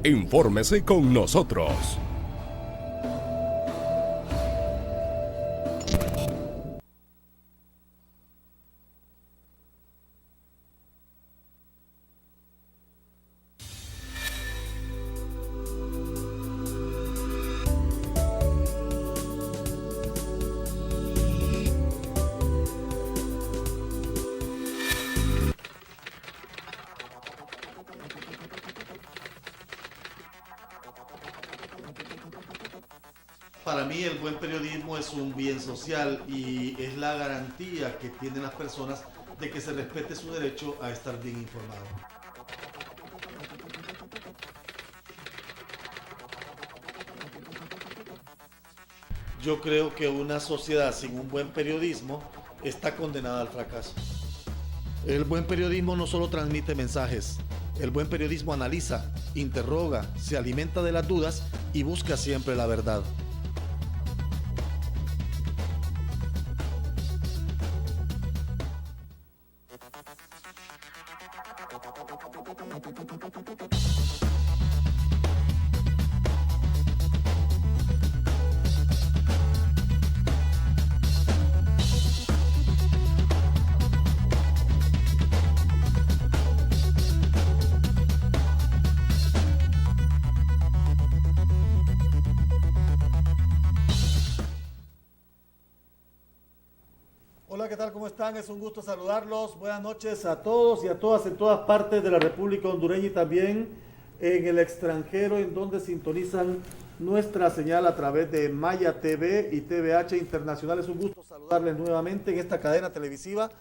Infórmese con nosotros. Para mí el buen periodismo es un bien social y es la garantía que tienen las personas de que se respete su derecho a estar bien informado. Yo creo que una sociedad sin un buen periodismo está condenada al fracaso. El buen periodismo no solo transmite mensajes, el buen periodismo analiza, interroga, se alimenta de las dudas y busca siempre la verdad. Hola, ¿qué tal? ¿Cómo están? Es un gusto saludarlos. Buenas noches a todos y a todas en todas partes de la República Hondureña y también en el extranjero, en donde sintonizan nuestra señal a través de Maya TV y TVH Internacional. Es un gusto saludarles nuevamente en esta cadena televisiva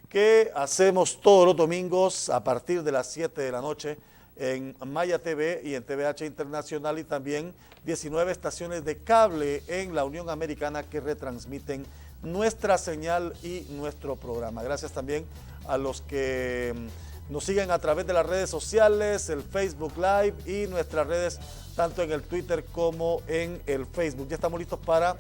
que hacemos todos los domingos a partir de las 7 de la noche en Maya TV y en TVH Internacional, y también 19 estaciones de cable en la Unión Americana que retransmiten nuestra señal y nuestro programa. Gracias también a los que nos siguen a través de las redes sociales, el Facebook Live y nuestras redes tanto en el Twitter como en el Facebook. Ya estamos listos para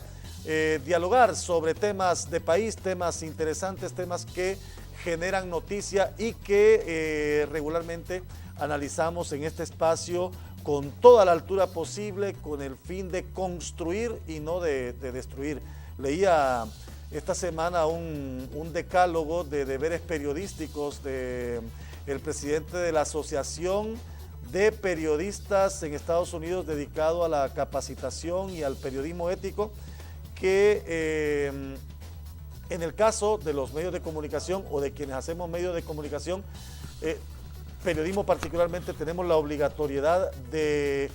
dialogar sobre temas de país, temas interesantes, temas que generan noticia y que regularmente analizamos en este espacio con toda la altura posible, con el fin de construir y no de destruir. Leía esta semana un decálogo de deberes periodísticos del presidente de la Asociación de Periodistas en Estados Unidos dedicado a la capacitación y al periodismo ético, que en el caso de los medios de comunicación o de quienes hacemos medios de comunicación, periodismo particularmente, tenemos la obligatoriedad de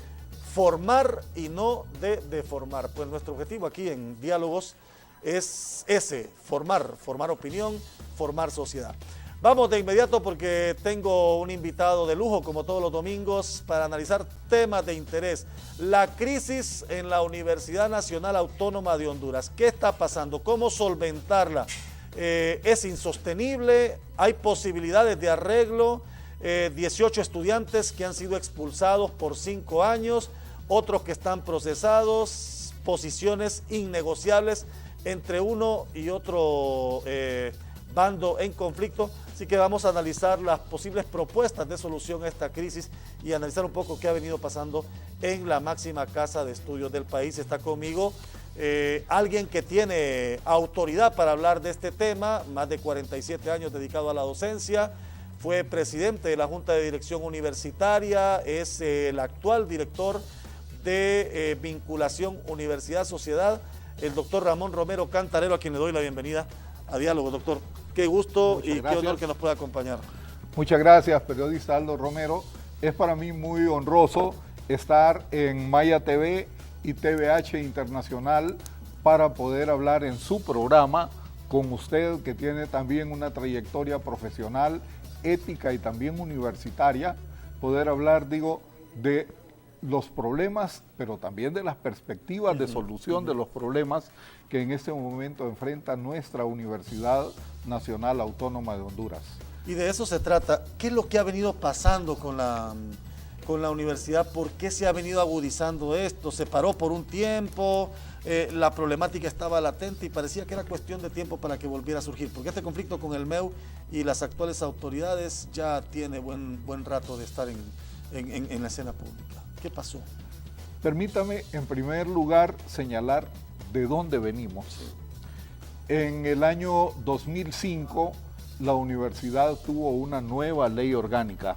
formar y no de deformar. Pues nuestro objetivo aquí en Diálogos es ese, formar opinión, formar sociedad. Vamos de inmediato porque tengo un invitado de lujo, como todos los domingos, para analizar temas de interés. La crisis en la Universidad Nacional Autónoma de Honduras. ¿Qué está pasando? ¿Cómo solventarla? ¿Es insostenible? ¿Hay posibilidades de arreglo? 18 estudiantes que han sido expulsados por 5 años, otros que están procesados, posiciones innegociables entre uno y otro bando en conflicto. Así que vamos a analizar las posibles propuestas de solución a esta crisis y analizar un poco qué ha venido pasando en la máxima casa de estudios del país. Está conmigo alguien que tiene autoridad para hablar de este tema, más de 47 años dedicado a la docencia, fue presidente de la Junta de Dirección Universitaria, es el actual director de vinculación Universidad-Sociedad, el doctor Ramón Romero Cantarero, a quien le doy la bienvenida a Diálogo. Doctor, qué gusto y qué honor que nos pueda acompañar. Muchas gracias, periodista Aldo Romero. Es para mí muy honroso estar en Maya TV y TVH Internacional para poder hablar en su programa con usted, que tiene también una trayectoria profesional, ética y también universitaria, poder hablar, digo, de los problemas, pero también de las perspectivas de solución de los problemas que en este momento enfrenta nuestra Universidad Nacional Autónoma de Honduras. Y de eso se trata. ¿Qué es lo que ha venido pasando con la universidad? ¿Por qué se ha venido agudizando esto? ¿Se paró por un tiempo? La problemática estaba latente y parecía que era cuestión de tiempo para que volviera a surgir, porque este conflicto con el MEU y las actuales autoridades ya tiene buen rato de estar en la escena pública? ¿Qué pasó? Permítame, en primer lugar, señalar de dónde venimos. En el año 2005, la universidad tuvo una nueva ley orgánica.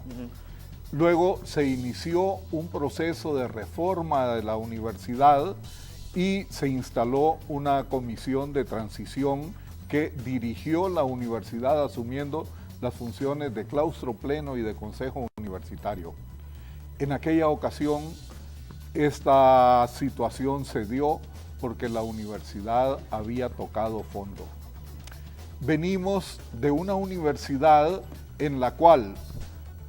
Luego se inició un proceso de reforma de la universidad y se instaló una comisión de transición que dirigió la universidad asumiendo las funciones de claustro pleno y de consejo universitario. En aquella ocasión, esta situación se dio porque la universidad había tocado fondo. Venimos de una universidad en la cual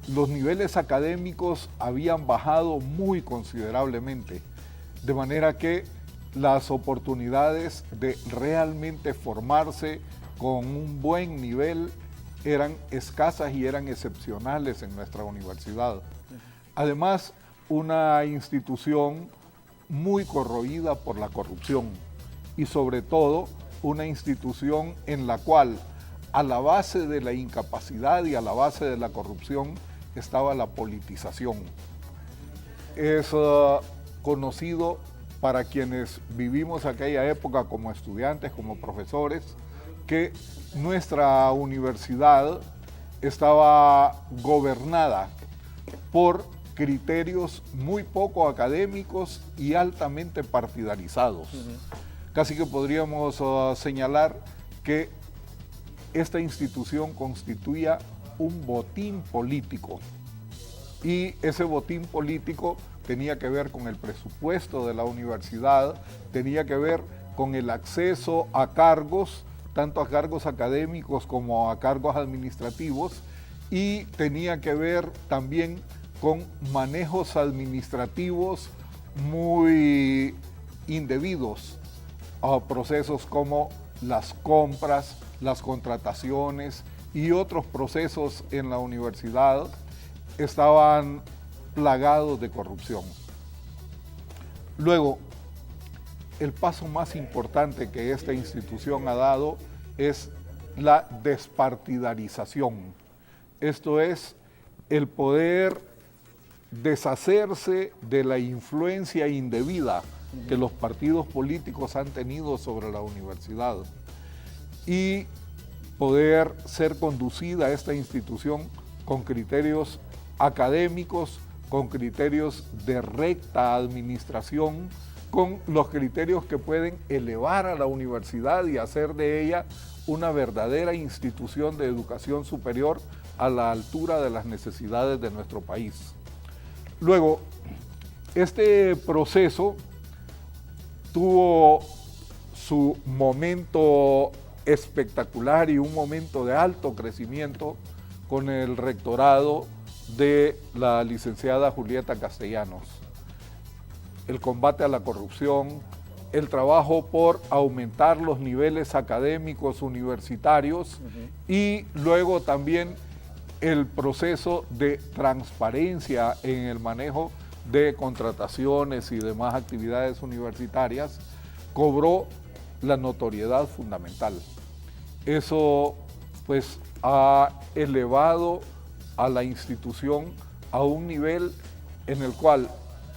los niveles académicos habían bajado muy considerablemente, de manera que las oportunidades de realmente formarse con un buen nivel eran escasas y eran excepcionales en nuestra universidad. Además, una institución muy corroída por la corrupción y sobre todo una institución en la cual a la base de la incapacidad y a la base de la corrupción estaba la politización. Es conocido para quienes vivimos aquella época como estudiantes, como profesores, que nuestra universidad estaba gobernada por criterios muy poco académicos y altamente partidarizados. Casi que podríamos señalar que esta institución constituía un botín político y ese botín político tenía que ver con el presupuesto de la universidad, tenía que ver con el acceso a cargos, tanto a cargos académicos como a cargos administrativos, y tenía que ver también con manejos administrativos muy indebidos, a procesos como las compras, las contrataciones y otros procesos en la universidad estaban plagados de corrupción. Luego, el paso más importante que esta institución ha dado es la despartidarización. Esto es el poder deshacerse de la influencia indebida que los partidos políticos han tenido sobre la universidad y poder ser conducida esta institución con criterios académicos, con criterios de recta administración, con los criterios que pueden elevar a la universidad y hacer de ella una verdadera institución de educación superior a la altura de las necesidades de nuestro país. Luego, este proceso tuvo su momento espectacular y un momento de alto crecimiento con el rectorado de la licenciada Julieta Castellanos. El combate a la corrupción, el trabajo por aumentar los niveles académicos universitarios y luego también el proceso de transparencia en el manejo de contrataciones y demás actividades universitarias cobró la notoriedad fundamental. Eso pues ha elevado a la institución a un nivel en el cual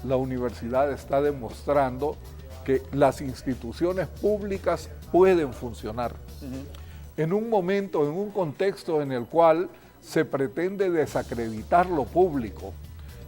la universidad está demostrando que las instituciones públicas pueden funcionar. En un momento, en un contexto en el cual se pretende desacreditar lo público,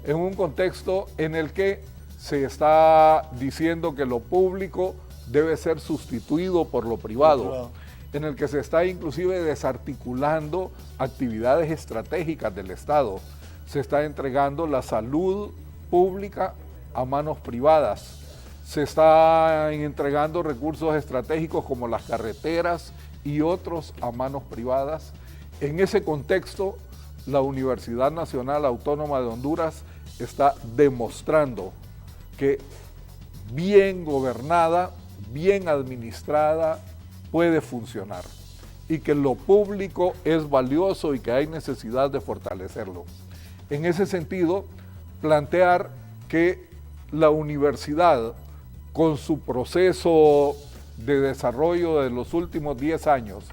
en un contexto en el que se está diciendo que lo público debe ser sustituido por lo privado, en el que se está inclusive desarticulando actividades estratégicas del Estado. Se está entregando la salud pública a manos privadas. Se están entregando recursos estratégicos como las carreteras y otros a manos privadas. En ese contexto, la Universidad Nacional Autónoma de Honduras está demostrando que bien gobernada, bien administrada, puede funcionar y que lo público es valioso y que hay necesidad de fortalecerlo. En ese sentido, plantear que la universidad, con su proceso de desarrollo de los últimos 10 años,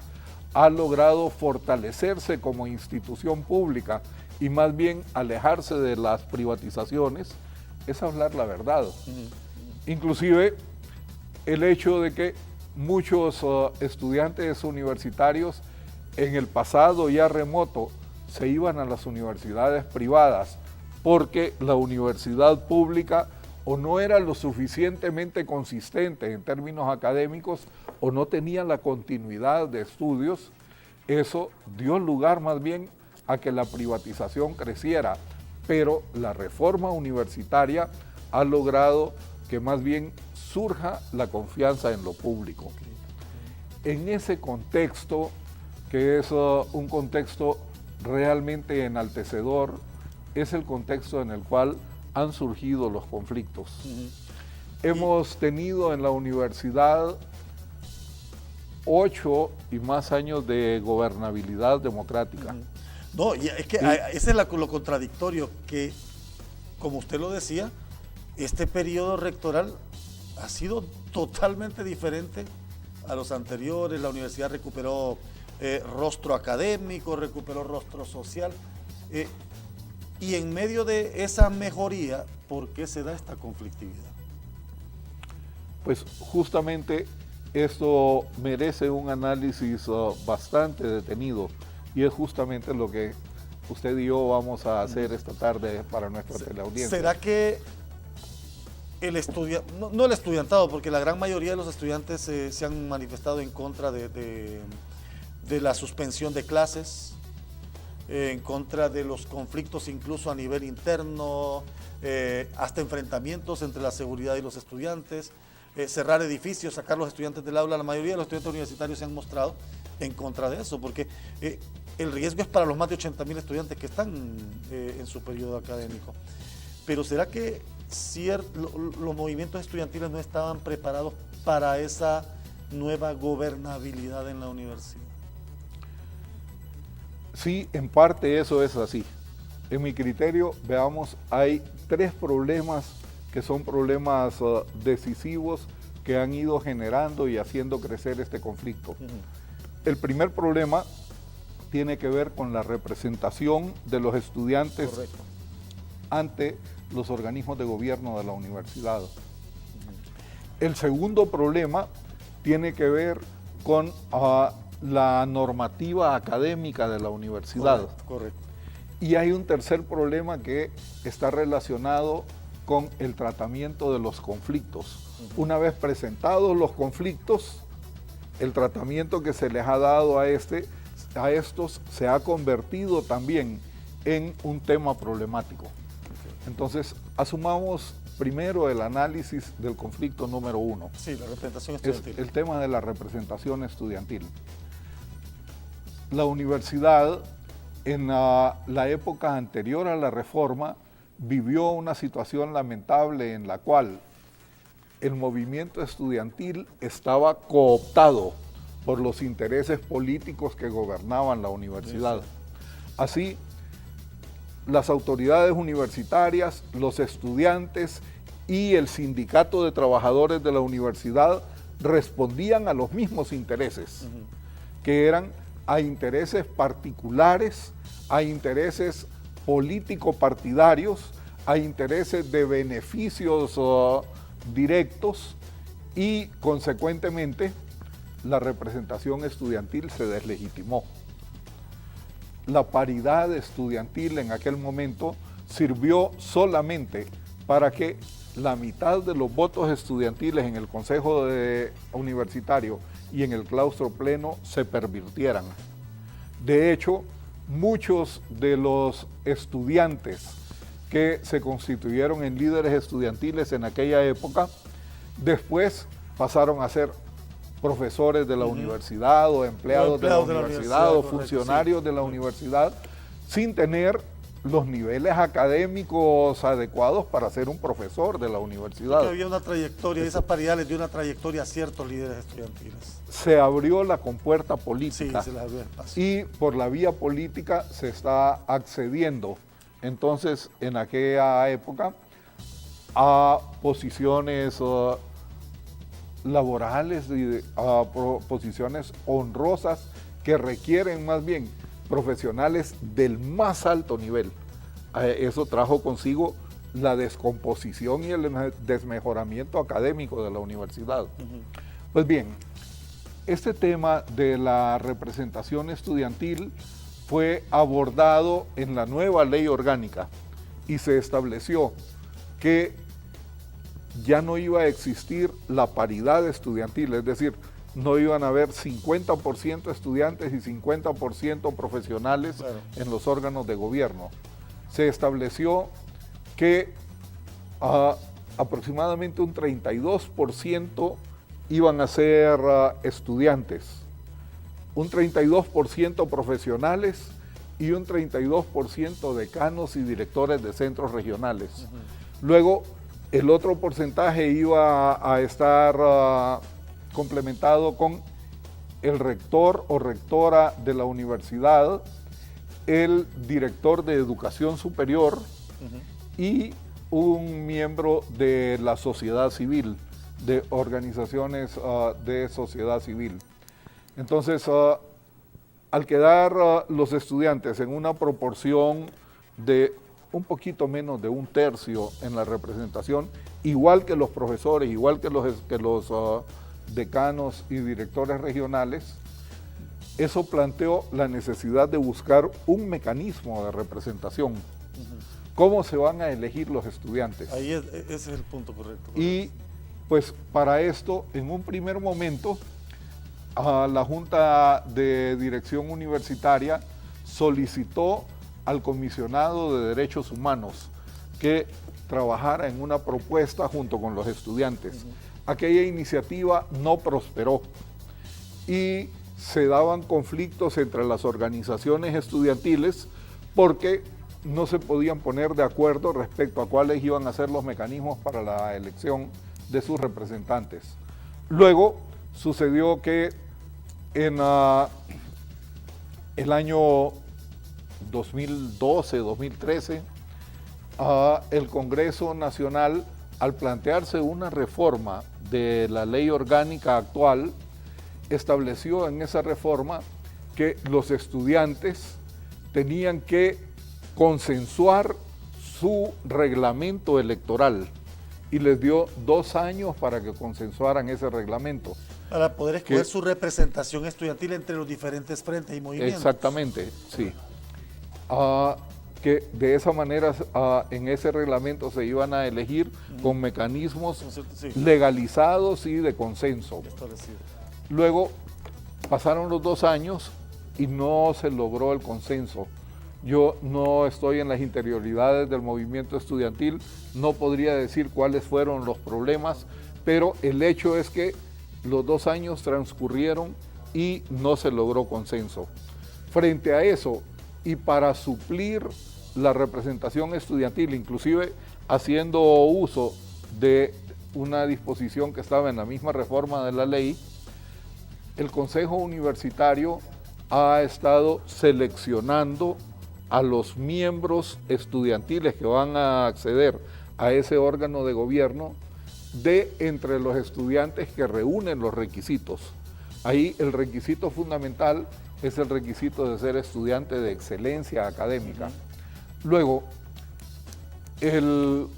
ha logrado fortalecerse como institución pública y más bien alejarse de las privatizaciones es hablar la verdad. Inclusive el hecho de que muchos estudiantes universitarios en el pasado ya remoto se iban a las universidades privadas porque la universidad pública o no era lo suficientemente consistente en términos académicos o no tenía la continuidad de estudios. Eso dio lugar más bien a que la privatización creciera, pero la reforma universitaria ha logrado que más bien surja la confianza en lo público. En ese contexto, que es un contexto realmente enaltecedor, es el contexto en el cual han surgido los conflictos. Hemos tenido en la universidad 8 y más años de gobernabilidad democrática. No, y es que ese es lo contradictorio, que como usted lo decía, este periodo rectoral ha sido totalmente diferente a los anteriores. La universidad recuperó rostro académico, recuperó rostro social, y en medio de esa mejoría, ¿por qué se da esta conflictividad? Pues justamente esto merece un análisis bastante detenido, y es justamente lo que usted y yo vamos a hacer esta tarde para nuestra teleaudiencia. ¿Será que el estudiante, no el estudiantado, porque la gran mayoría de los estudiantes se han manifestado en contra de la suspensión de clases, en contra de los conflictos incluso a nivel interno, hasta enfrentamientos entre la seguridad y los estudiantes, cerrar edificios, sacar los estudiantes del aula? La mayoría de los estudiantes universitarios se han mostrado en contra de eso, porque el riesgo es para los más de 80.000 estudiantes que están en su periodo académico. Pero ¿será que los movimientos estudiantiles no estaban preparados para esa nueva gobernabilidad en la universidad? Sí, en parte eso es así. En mi criterio, veamos, hay 3 problemas que son problemas decisivos que han ido generando y haciendo crecer este conflicto. El primer problema tiene que ver con la representación de los estudiantes ante los organismos de gobierno de la universidad. El segundo problema tiene que ver con la normativa académica de la universidad. Correcto. Y hay un tercer problema que está relacionado con el tratamiento de los conflictos. Una vez presentados los conflictos, el tratamiento que se les ha dado a estos se ha convertido también en un tema problemático. Entonces, asumamos primero el análisis del conflicto número 1. Sí, la representación estudiantil. Es el tema de la representación estudiantil. La universidad, en la época anterior a la reforma, vivió una situación lamentable en la cual el movimiento estudiantil estaba cooptado por los intereses políticos que gobernaban la universidad. Así, las autoridades universitarias, los estudiantes y el sindicato de trabajadores de la universidad respondían a los mismos intereses, que eran a intereses particulares, a intereses político-partidarios, a intereses de beneficios directos, y consecuentemente la representación estudiantil se deslegitimó. La paridad estudiantil en aquel momento sirvió solamente para que la mitad de los votos estudiantiles en el Consejo Universitario y en el claustro pleno se pervirtieran. De hecho, muchos de los estudiantes que se constituyeron en líderes estudiantiles en aquella época, después pasaron a ser profesores de la universidad o empleados de la universidad o funcionarios de la universidad, sin tener los niveles académicos adecuados para ser un profesor de la universidad. Porque había una trayectoria, esas paridades de una trayectoria a ciertos líderes estudiantiles. Se abrió la compuerta política, sí, se les abrió el paso. Y por la vía política se está accediendo entonces en aquella época a posiciones laborales y a posiciones honrosas que requieren más bien profesionales del más alto nivel. Eso trajo consigo la descomposición y el desmejoramiento académico de la universidad. Pues bien, este tema de la representación estudiantil fue abordado en la nueva ley orgánica y se estableció que ya no iba a existir la paridad estudiantil, es decir, no iban a haber 50% estudiantes y 50% profesionales en los órganos de gobierno. Se estableció que aproximadamente un 32% iban a ser estudiantes, un 32% profesionales y un 32% decanos y directores de centros regionales. Luego, el otro porcentaje iba a estar complementado con el rector o rectora de la universidad, el director de educación superior y un miembro de la sociedad civil, de organizaciones de sociedad civil. Entonces, al quedar los estudiantes en una proporción de un poquito menos de un tercio en la representación, igual que los profesores, igual que los decanos y directores regionales, eso planteó la necesidad de buscar un mecanismo de representación. ¿Cómo se van a elegir los estudiantes? Ahí ese es el punto correcto. Y pues para esto, en un primer momento, la Junta de Dirección Universitaria solicitó al Comisionado de Derechos Humanos que trabajara en una propuesta junto con los estudiantes. Aquella iniciativa no prosperó y se daban conflictos entre las organizaciones estudiantiles porque no se podían poner de acuerdo respecto a cuáles iban a ser los mecanismos para la elección de sus representantes. Luego sucedió que en el año 2012-2013, el Congreso Nacional, al plantearse una reforma de la ley orgánica actual, estableció en esa reforma que los estudiantes tenían que consensuar su reglamento electoral y les dio 2 años para que consensuaran ese reglamento. Para poder escoger su representación estudiantil entre los diferentes frentes y movimientos. Exactamente, sí. Que de esa manera en ese reglamento se iban a elegir con mecanismos legalizados y de consenso. Luego pasaron los 2 años y no se logró el consenso. Yo no estoy en las interioridades del movimiento estudiantil, no podría decir cuáles fueron los problemas, pero el hecho es que los 2 años transcurrieron y no se logró consenso. Frente a eso, y para suplir la representación estudiantil, inclusive haciendo uso de una disposición que estaba en la misma reforma de la ley, el Consejo Universitario ha estado seleccionando a los miembros estudiantiles que van a acceder a ese órgano de gobierno de entre los estudiantes que reúnen los requisitos. Ahí el requisito fundamental es el requisito de ser estudiante de excelencia académica. Luego, el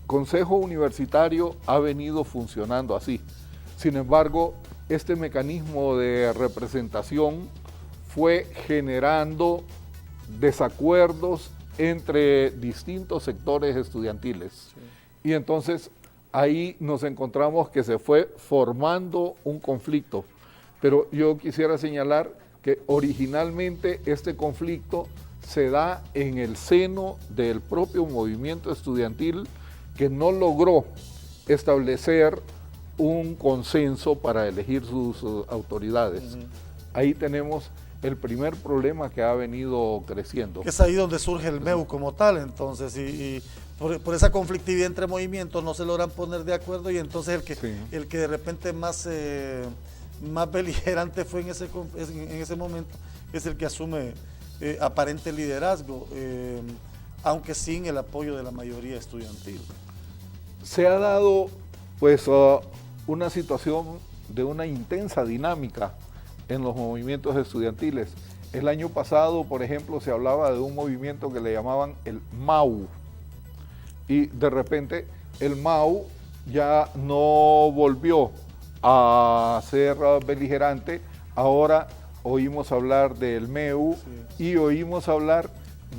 Consejo Universitario ha venido funcionando así. Sin embargo, este mecanismo de representación fue generando desacuerdos entre distintos sectores estudiantiles. Y entonces ahí nos encontramos que se fue formando un conflicto. Pero yo quisiera señalar que originalmente este conflicto se da en el seno del propio movimiento estudiantil que no logró establecer un consenso para elegir sus autoridades. Ahí tenemos el primer problema que ha venido creciendo. Es ahí donde surge el MEU como tal, entonces, y por esa conflictividad entre movimientos no se logran poner de acuerdo y entonces el que de repente más beligerante fue en ese momento es el que asume aparente liderazgo, aunque sin el apoyo de la mayoría estudiantil. Se ha dado pues una situación de una intensa dinámica en los movimientos estudiantiles. El año pasado, por ejemplo, se hablaba de un movimiento que le llamaban el MAU. Y de repente el MAU ya no volvió a ser beligerante. Ahora oímos hablar del MEU y oímos hablar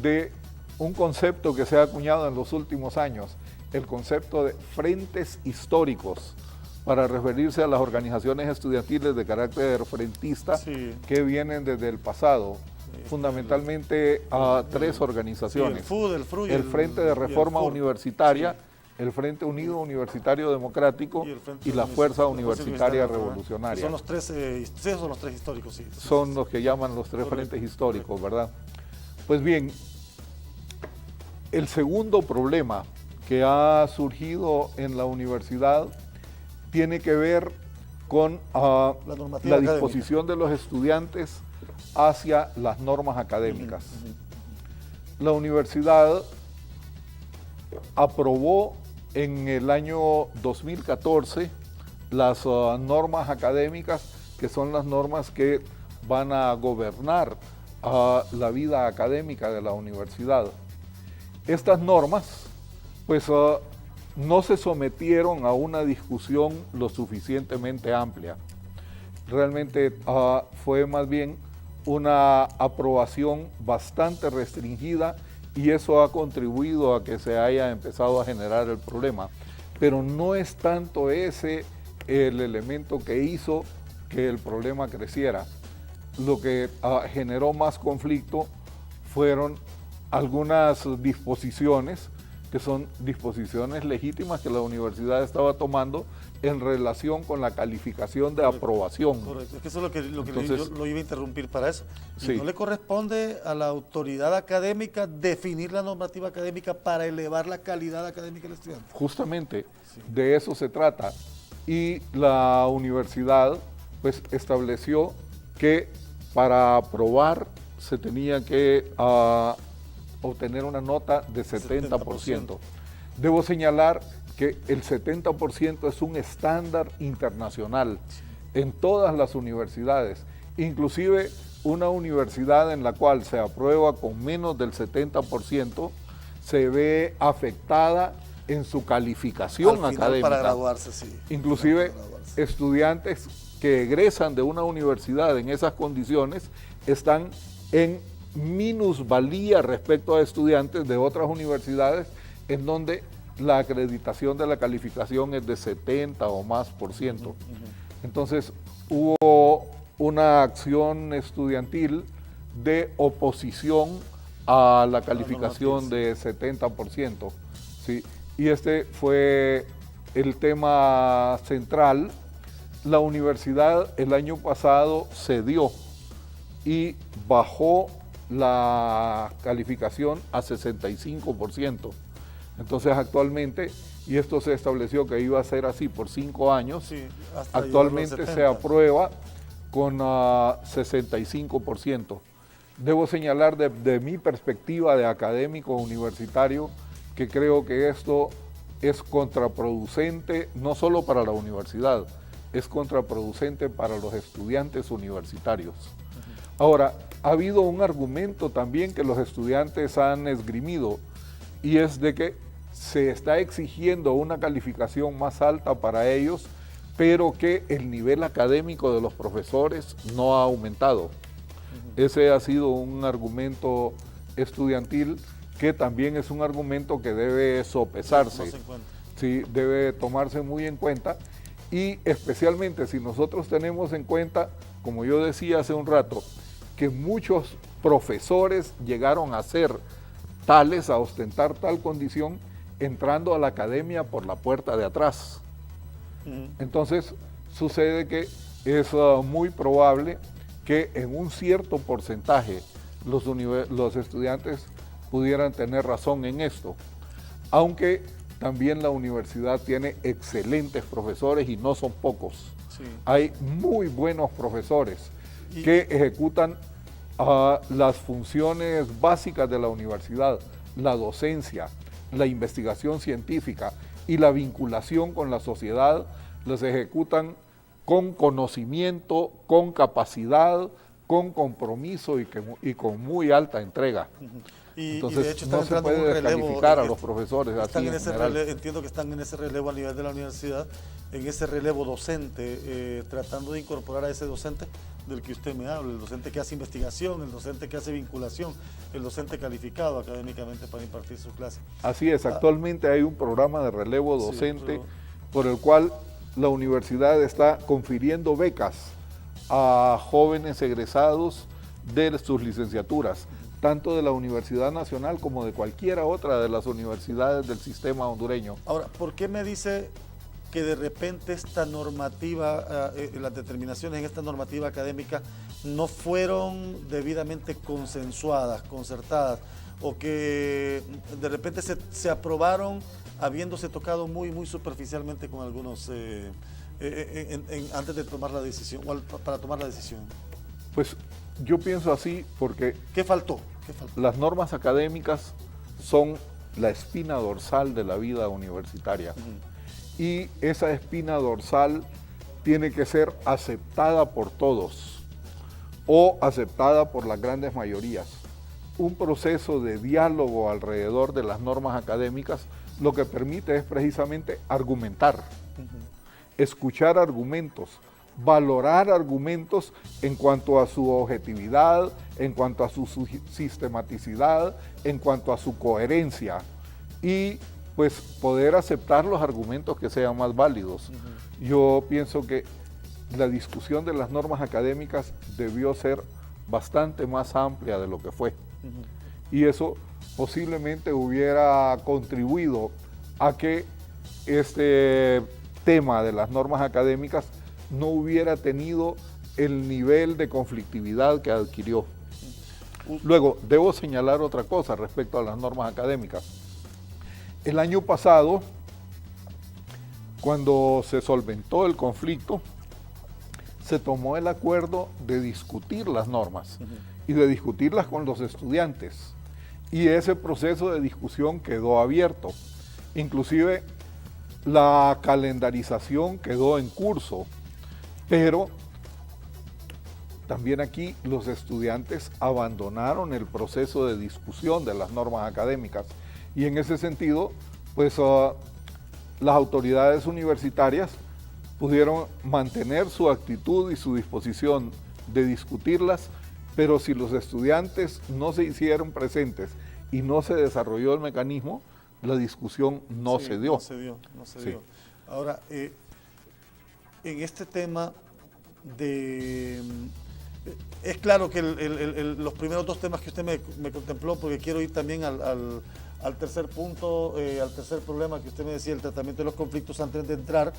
de un concepto que se ha acuñado en los últimos años, el concepto de frentes históricos, para referirse a las organizaciones estudiantiles de carácter frentista que vienen desde el pasado, fundamentalmente a tres organizaciones. El Frente de Reforma Universitaria, el Frente Unido Universitario Democrático y la Fuerza Universitaria Revolucionaria. Son los tres históricos, sí. Son los que llaman los tres frentes históricos, ¿verdad? Pues bien, el segundo problema que ha surgido en la universidad tiene que ver con la disposición de los estudiantes hacia las normas académicas. La universidad aprobó en el año 2014 las normas académicas, que son las normas que van a gobernar la vida académica de la universidad. Estas normas, pues, no se sometieron a una discusión lo suficientemente amplia. Realmente fue más bien una aprobación bastante restringida y eso ha contribuido a que se haya empezado a generar el problema. Pero no es tanto ese el elemento que hizo que el problema creciera. Lo que generó más conflicto fueron algunas disposiciones que son disposiciones legítimas que la universidad estaba tomando en relación con la calificación de aprobación. Correcto, es que eso es lo que yo lo iba a interrumpir para eso. Sí. ¿No le corresponde a la autoridad académica definir la normativa académica para elevar la calidad académica del estudiante? Justamente, de eso se trata. Y la universidad pues estableció que para aprobar se tenía que obtener una nota de 70%. Debo señalar que el 70% es un estándar internacional en todas las universidades, inclusive una universidad en la cual se aprueba con menos del 70% se ve afectada en su calificación académica. Para graduarse, sí. Inclusive estudiantes que egresan de una universidad en esas condiciones están en minusvalía respecto a estudiantes de otras universidades en donde la acreditación de la calificación es de 70 o más %. Entonces hubo una acción estudiantil de oposición a la calificación de 70%. ¿sí? Y este fue el tema central. La universidad el año pasado cedió y bajó la calificación a 65%. Entonces actualmente, y esto se estableció que iba a ser así por 5 años, sí, actualmente se aprueba con 65%. Debo señalar de mi perspectiva de académico universitario que creo que esto es contraproducente no solo para la universidad, es contraproducente para los estudiantes universitarios. Ahora, ha habido un argumento también que los estudiantes han esgrimido y es de que se está exigiendo una calificación más alta para ellos, pero que el nivel académico de los profesores no ha aumentado. Ese ha sido un argumento estudiantil que también es un argumento que debe sopesarse, sí, debe tomarse muy en cuenta y especialmente si nosotros tenemos en cuenta, como yo decía hace un rato, que muchos profesores llegaron a ser tales, a ostentar tal condición, entrando a la academia por la puerta de atrás. Entonces, sucede que es muy probable que en un cierto porcentaje los estudiantes pudieran tener razón en esto, aunque también la universidad tiene excelentes profesores y no son pocos. Sí. Hay muy buenos profesores que ejecutan las funciones básicas de la universidad, la docencia, la investigación científica y la vinculación con la sociedad, las ejecutan con conocimiento, con capacidad, con compromiso y con muy alta entrega. Entonces, de hecho están no se entrando en puede un relevo, descalificar a los profesores están así en en ese general. entiendo que están en ese relevo a nivel de la universidad, en ese relevo docente, tratando de incorporar a ese docente del que usted me habla, el docente que hace investigación, el docente que hace vinculación, el docente calificado académicamente para impartir su clase. Así es, actualmente hay un programa de relevo docente Sí, por el cual la universidad está confiriendo becas a jóvenes egresados de sus licenciaturas, tanto de la Universidad Nacional como de cualquiera otra de las universidades del sistema hondureño. Ahora, ¿por qué me dice que de repente esta normativa, las determinaciones en esta normativa académica no fueron debidamente consensuadas, concertadas, o que de repente se aprobaron habiéndose tocado muy superficialmente con algunos antes de tomar la decisión, o para tomar la decisión? Pues yo pienso así porque ¿Qué faltó? ¿Qué faltó? las normas académicas son la espina dorsal de la vida universitaria. Y esa espina dorsal tiene que ser aceptada por todos o aceptada por las grandes mayorías. Un proceso de diálogo alrededor de las normas académicas lo que permite es precisamente argumentar, escuchar argumentos, valorar argumentos en cuanto a su objetividad, en cuanto a su sistematicidad, en cuanto a su coherencia y pues poder aceptar los argumentos que sean más válidos. Yo pienso que la discusión de las normas académicas debió ser bastante más amplia de lo que fue. Y eso posiblemente hubiera contribuido a que este tema de las normas académicas no hubiera tenido el nivel de conflictividad que adquirió. Luego, debo señalar otra cosa respecto a las normas académicas. El año pasado, cuando se solventó el conflicto, se tomó el acuerdo de discutir las normas y de discutirlas con los estudiantes. Y ese proceso de discusión quedó abierto. Inclusive la calendarización quedó en curso, pero también aquí los estudiantes abandonaron el proceso de discusión de las normas académicas. Y en ese sentido, pues las autoridades universitarias pudieron mantener su actitud y su disposición de discutirlas, pero si los estudiantes no se hicieron presentes y no se desarrolló el mecanismo, la discusión no se dio. No se dio. Ahora, en este tema es claro que los primeros dos temas que usted me contempló, porque quiero ir también al tercer punto, al tercer problema que usted me decía, el tratamiento de los conflictos, antes de entrar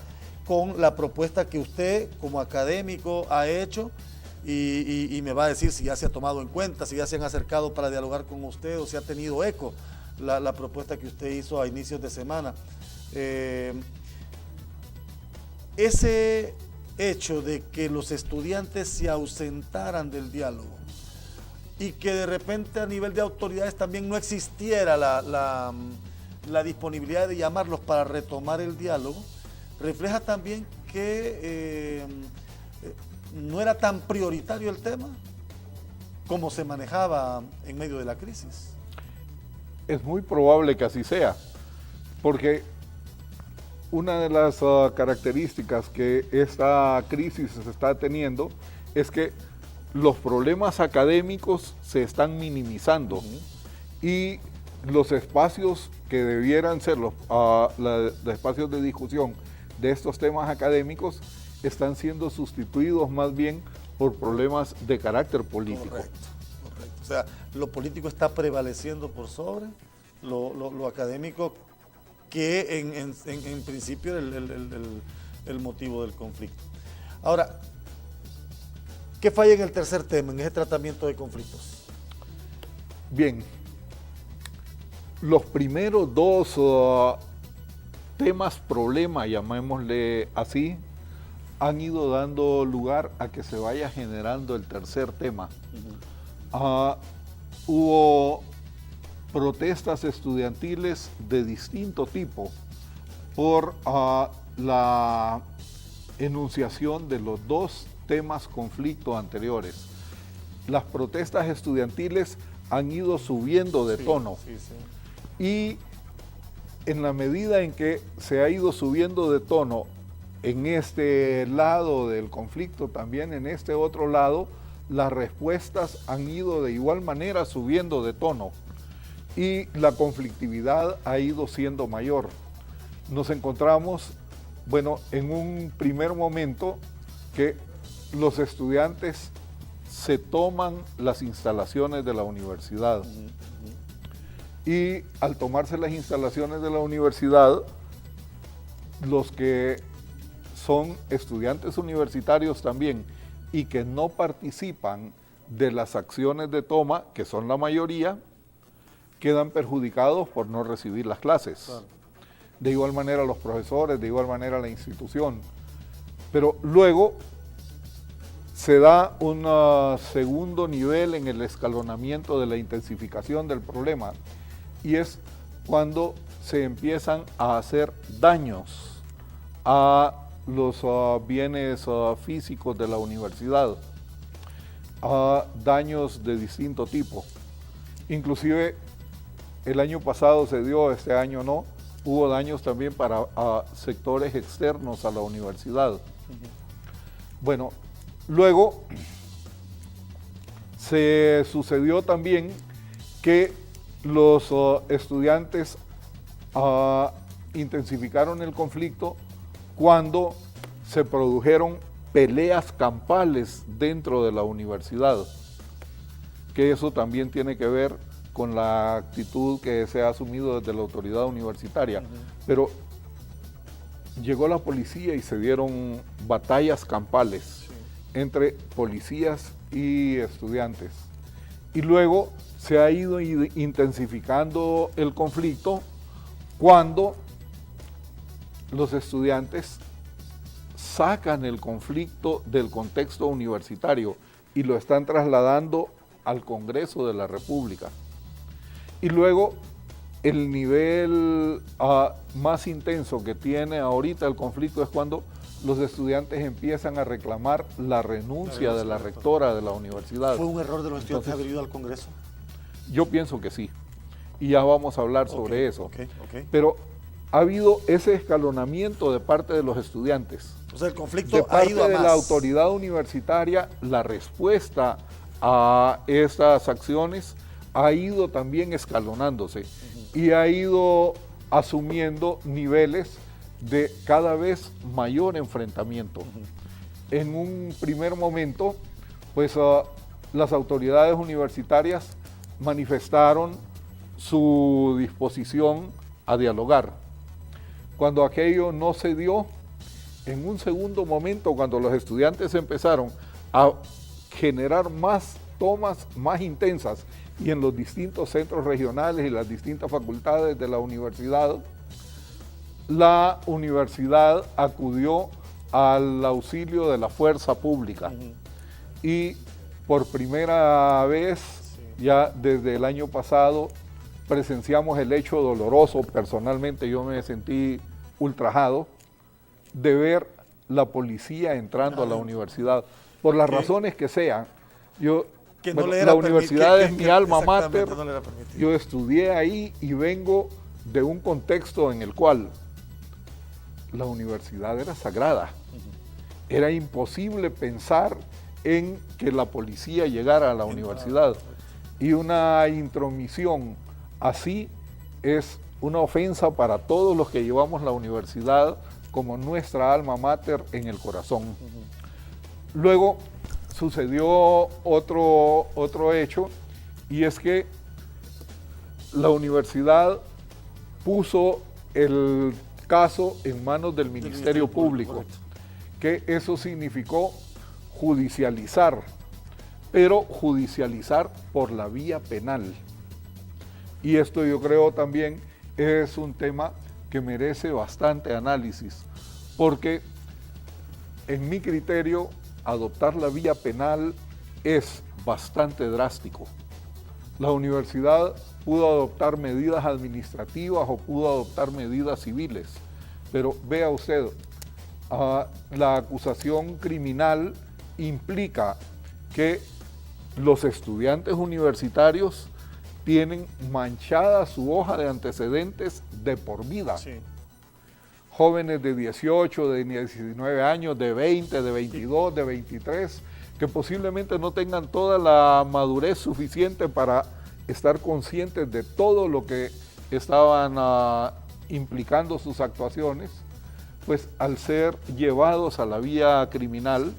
con la propuesta que usted como académico ha hecho y me va a decir si ya se ha tomado en cuenta, si ya se han acercado para dialogar con usted o si ha tenido eco la propuesta que usted hizo a inicios de semana. Ese hecho de que los estudiantes se ausentaran del diálogo y que de repente a nivel de autoridades también no existiera la disponibilidad de llamarlos para retomar el diálogo, refleja también que no era tan prioritario el tema como se manejaba en medio de la crisis. Es muy probable que así sea, porque una de las características que esta crisis está teniendo es que los problemas académicos se están minimizando y los espacios que debieran ser los espacios de discusión de estos temas académicos están siendo sustituidos más bien por problemas de carácter político. Correcto. O sea, lo político está prevaleciendo por sobre lo académico, que en principio era el motivo del conflicto. Ahora, ¿qué falla en el tercer tema, en ese tratamiento de conflictos? Bien, los primeros dos temas problema, llamémosle así, han ido dando lugar a que se vaya generando el tercer tema. Hubo protestas estudiantiles de distinto tipo por la enunciación de los dos temas conflicto anteriores. las protestas estudiantiles han ido subiendo de tono. Y en la medida en que se ha ido subiendo de tono en este lado del conflicto, también en este otro lado, las respuestas han ido de igual manera subiendo de tono y la conflictividad ha ido siendo mayor. Nos encontramos, bueno, en un primer momento que los estudiantes se toman las instalaciones de la universidad. Y al tomarse las instalaciones de la universidad, los que son estudiantes universitarios también y que no participan de las acciones de toma, que son la mayoría, quedan perjudicados por no recibir las clases. Claro. De igual manera los profesores, de igual manera la institución. Pero luego se da un segundo nivel en el escalonamiento de la intensificación del problema y es cuando se empiezan a hacer daños a los bienes físicos de la universidad, daños de distinto tipo. Inclusive el año pasado se dio, este año no, hubo daños también para sectores externos a la universidad. Bueno, luego se sucedió también que los estudiantes intensificaron el conflicto cuando se produjeron peleas campales dentro de la universidad, que eso también tiene que ver con la actitud que se ha asumido desde la autoridad universitaria. Pero llegó la policía y se dieron batallas campales entre policías y estudiantes. Y luego se ha ido intensificando el conflicto cuando los estudiantes sacan el conflicto del contexto universitario y lo están trasladando al Congreso de la República. Y luego el nivel más intenso que tiene ahorita el conflicto es cuando los estudiantes empiezan a reclamar la renuncia de la rectora de la universidad. ¿Fue un error de los estudiantes haber ido al Congreso? Yo pienso que sí, y ya vamos a hablar sobre eso. Pero ha habido ese escalonamiento de parte de los estudiantes. O sea, el conflicto ha ido a más. De parte de la autoridad universitaria, la respuesta a estas acciones ha ido también escalonándose y ha ido asumiendo niveles de cada vez mayor enfrentamiento. En un primer momento, pues las autoridades universitarias manifestaron su disposición a dialogar. Cuando aquello no se dio, en un segundo momento, cuando los estudiantes empezaron a generar más tomas más intensas y en los distintos centros regionales y las distintas facultades de la universidad acudió al auxilio de la fuerza pública. Y por primera vez, ya desde el año pasado, presenciamos el hecho doloroso. Personalmente yo me sentí ultrajado de ver la policía entrando a la universidad, por las razones que sean. La universidad es mi alma mater, yo estudié ahí y vengo de un contexto en el cual la universidad era sagrada. Era imposible pensar en que la policía llegara a la universidad. Y una intromisión así es una ofensa para todos los que llevamos la universidad como nuestra alma mater en el corazón. Luego sucedió otro hecho, y es que la universidad puso el caso en manos del Ministerio Público, que eso significó judicializar, pero judicializar por la vía penal. Y esto yo creo también es un tema que merece bastante análisis, porque en mi criterio adoptar la vía penal es bastante drástico. La universidad pudo adoptar medidas administrativas o pudo adoptar medidas civiles, pero vea usted, la acusación criminal implica que los estudiantes universitarios tienen manchada su hoja de antecedentes de por vida. Sí. Jóvenes de 18, de 19 años, de 20, de 22, de 23, que posiblemente no tengan toda la madurez suficiente para estar conscientes de todo lo que estaban implicando sus actuaciones, pues al ser llevados a la vía criminal,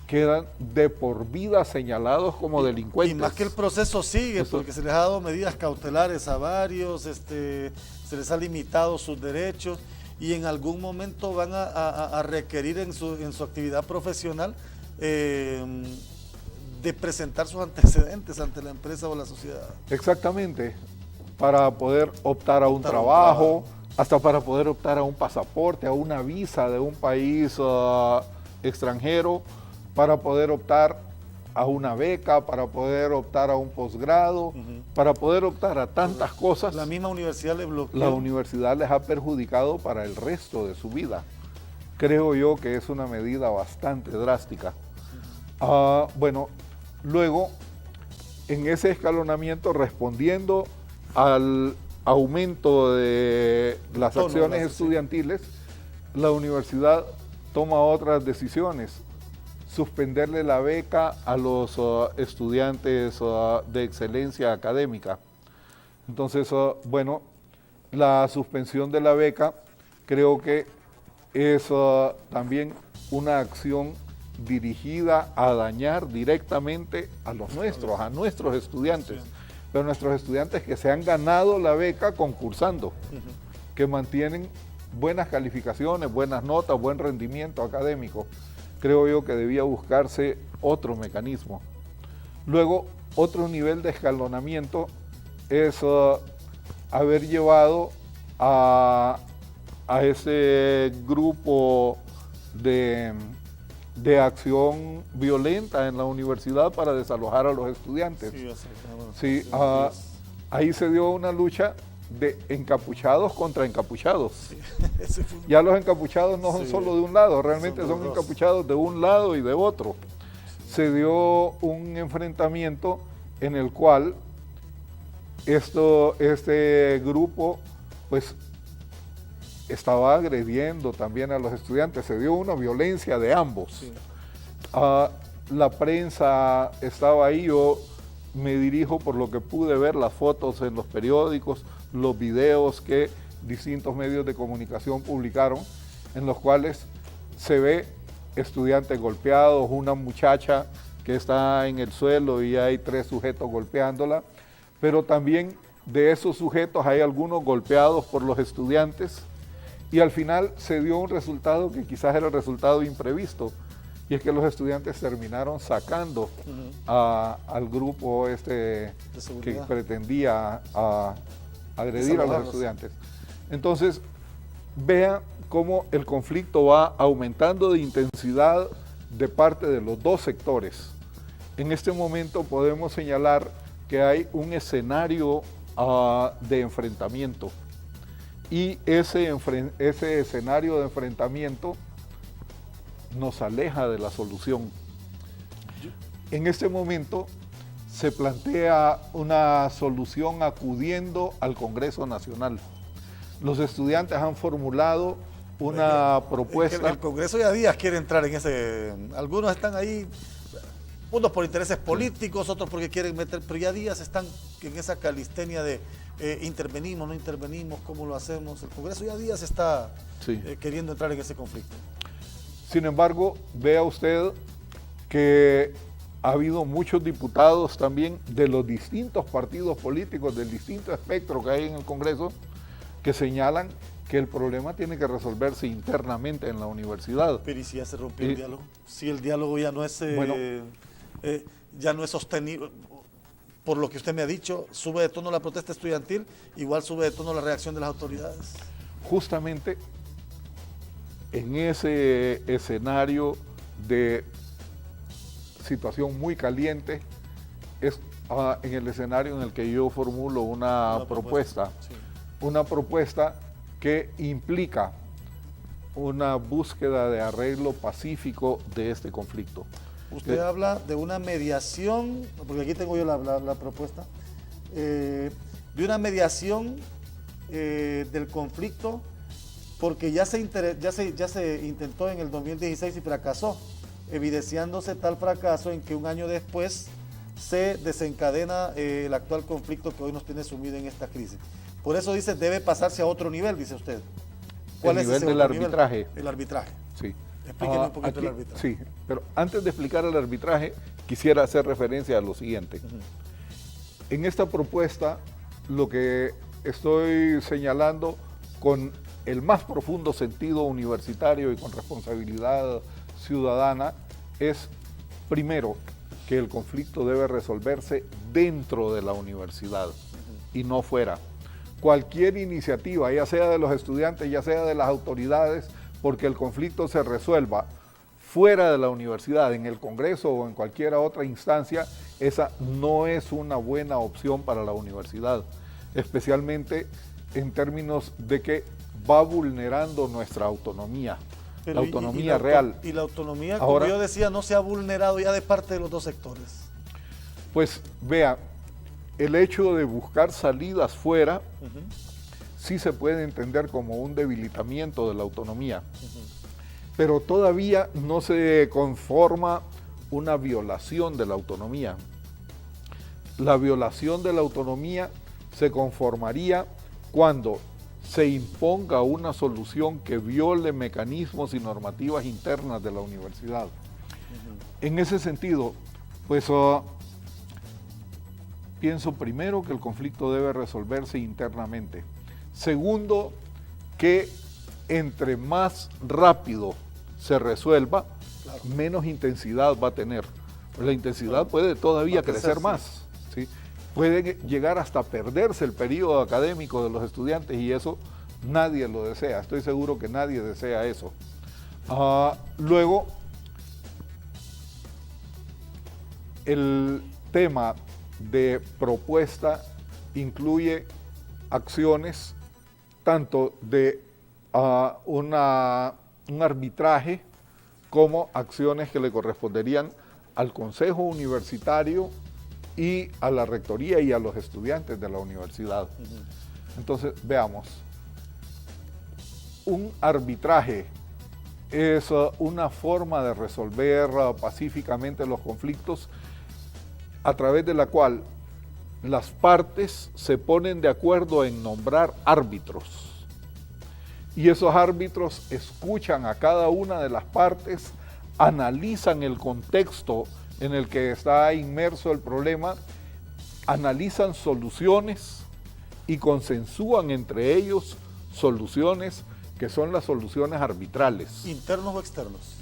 quedan de por vida señalados como delincuentes. Y más que el proceso sigue, Eso, porque se les ha dado medidas cautelares a varios, se les ha limitado sus derechos y en algún momento van a requerir en su actividad profesional de presentar sus antecedentes ante la empresa o la sociedad. Exactamente, para poder optar a un trabajo, hasta para poder optar a un pasaporte, a una visa de un país extranjero, para poder optar a una beca, para poder optar a un posgrado, para poder optar a tantas cosas. La misma universidad le bloqueó. La universidad les ha perjudicado para el resto de su vida. Creo yo que es una medida bastante drástica. Bueno, luego, en ese escalonamiento, respondiendo al aumento de las acciones estudiantiles, la universidad toma otras decisiones. Suspenderle la beca a los estudiantes de excelencia académica. Entonces, bueno, la suspensión de la beca creo que es también una acción dirigida a dañar directamente a los nuestros, a nuestros estudiantes, pero nuestros estudiantes que se han ganado la beca concursando, que mantienen buenas calificaciones, buenas notas, buen rendimiento académico. Creo yo que debía buscarse otro mecanismo. Luego, otro nivel de escalonamiento es haber llevado a ese grupo de acción violenta en la universidad para desalojar a los estudiantes. Sí, ahí se dio una lucha de encapuchados contra encapuchados. Sí. Ya los encapuchados no son solo de un lado, realmente son encapuchados de un lado y de otro. Se dio un enfrentamiento en el cual este grupo pues estaba agrediendo también a los estudiantes, se dio una violencia de ambos. Sí. La prensa estaba ahí, yo me dirijo por lo que pude ver, las fotos en los periódicos, los videos que distintos medios de comunicación publicaron, en los cuales se ve estudiantes golpeados, una muchacha que está en el suelo y hay 3 sujetos golpeándola, pero también de esos sujetos hay algunos golpeados por los estudiantes y al final se dio un resultado que quizás era el resultado imprevisto, y es que los estudiantes terminaron sacando al grupo que pretendía agredir a los estudiantes. Entonces, vea cómo el conflicto va aumentando de intensidad de parte de los dos sectores. En este momento podemos señalar que hay un escenario de enfrentamiento, y ese escenario de enfrentamiento nos aleja de la solución. En este momento se plantea una solución acudiendo al Congreso Nacional. Los estudiantes han formulado una propuesta. El Congreso ya días quiere entrar en ese. Algunos están ahí, unos por intereses políticos, otros porque quieren meter, pero ya días están en esa calistenia de intervenimos, no intervenimos, ¿cómo lo hacemos? El Congreso ya días está queriendo entrar en ese conflicto. Sin embargo, vea usted que ha habido muchos diputados también de los distintos partidos políticos, del distinto espectro que hay en el Congreso, que señalan que el problema tiene que resolverse internamente en la universidad. Pero ¿y si ya se rompió el diálogo? Si el diálogo ya no es, ya no es sostenible, por lo que usted me ha dicho, sube de tono la protesta estudiantil, igual sube de tono la reacción de las autoridades. Justamente en ese escenario de situación muy caliente, es en el escenario en el que yo formulo una propuesta. Sí. Una propuesta que implica una búsqueda de arreglo pacífico de este conflicto. Usted habla de una mediación, porque aquí tengo yo la propuesta, de una mediación del conflicto, porque ya se intentó en el 2016 y fracasó, evidenciándose tal fracaso en que un año después se desencadena el actual conflicto que hoy nos tiene sumido en esta crisis. Por eso dice, debe pasarse a otro nivel, dice usted. ¿Cuál es ese otro nivel? El arbitraje. Sí. Explíqueme un poquito el arbitraje. Sí, pero antes de explicar el arbitraje, quisiera hacer referencia a lo siguiente. En esta propuesta, lo que estoy señalando con el más profundo sentido universitario y con responsabilidad ciudadana es, primero, que el conflicto debe resolverse dentro de la universidad y no fuera. Cualquier iniciativa, ya sea de los estudiantes, ya sea de las autoridades, porque el conflicto se resuelva fuera de la universidad, en el Congreso o en cualquier otra instancia, esa no es una buena opción para la universidad, especialmente en términos de que va vulnerando nuestra autonomía, la autonomía real. Y la autonomía, como yo decía, no se ha vulnerado ya de parte de los dos sectores. Pues vea, el hecho de buscar salidas fuera sí se puede entender como un debilitamiento de la autonomía, pero todavía no se conforma una violación de la autonomía. La violación de la autonomía se conformaría cuando se imponga una solución que viole mecanismos y normativas internas de la universidad. En ese sentido, pues pienso primero que el conflicto debe resolverse internamente. Segundo, que entre más rápido se resuelva, menos intensidad va a tener. La intensidad puede todavía crecer más, ¿sí? Puede llegar hasta perderse el periodo académico de los estudiantes y eso nadie lo desea. Estoy seguro que nadie desea eso. Luego, el tema de propuesta incluye acciones tanto de un arbitraje como acciones que le corresponderían al Consejo Universitario y a la Rectoría y a los estudiantes de la universidad. Entonces, veamos. Un arbitraje es una forma de resolver pacíficamente los conflictos a través de la cual las partes se ponen de acuerdo en nombrar árbitros. Y esos árbitros escuchan a cada una de las partes, analizan el contexto en el que está inmerso el problema, analizan soluciones y consensúan entre ellos soluciones que son las soluciones arbitrales. ¿Internos o externos?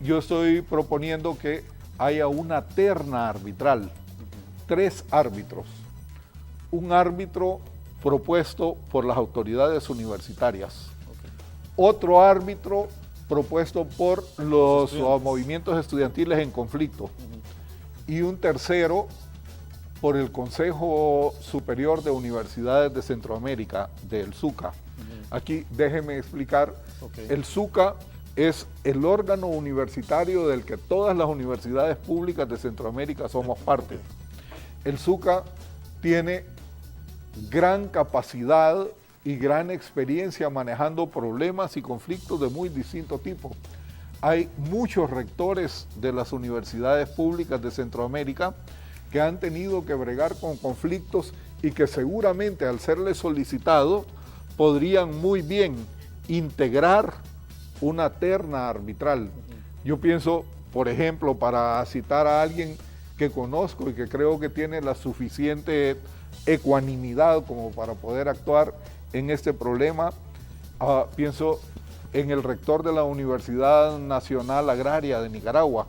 Yo estoy proponiendo que haya una terna arbitral. 3 árbitros. Un árbitro propuesto por las autoridades universitarias. Otro árbitro propuesto por los movimientos estudiantiles en conflicto. Y un tercero por el Consejo Superior de Universidades de Centroamérica, del SUCA. Aquí déjeme explicar. El SUCA es el órgano universitario del que todas las universidades públicas de Centroamérica somos parte. El SUCA tiene gran capacidad y gran experiencia manejando problemas y conflictos de muy distinto tipo. Hay muchos rectores de las universidades públicas de Centroamérica que han tenido que bregar con conflictos y que seguramente al serles solicitado podrían muy bien integrar una terna arbitral. Yo pienso, por ejemplo, para citar a alguien que conozco y que creo que tiene la suficiente ecuanimidad como para poder actuar en este problema, pienso en el rector de la Universidad Nacional Agraria de Nicaragua,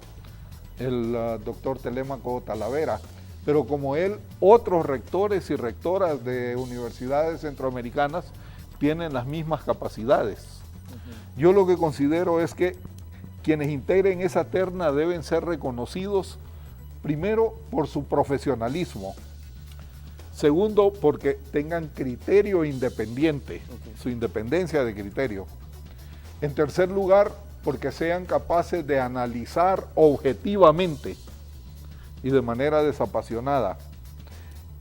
el doctor Telémaco Talavera, pero como él, otros rectores y rectoras de universidades centroamericanas tienen las mismas capacidades. Yo lo que considero es que quienes integren esa terna deben ser reconocidos primero por su profesionalismo, segundo porque tengan criterio independiente, su independencia de criterio. En tercer lugar, porque sean capaces de analizar objetivamente y de manera desapasionada.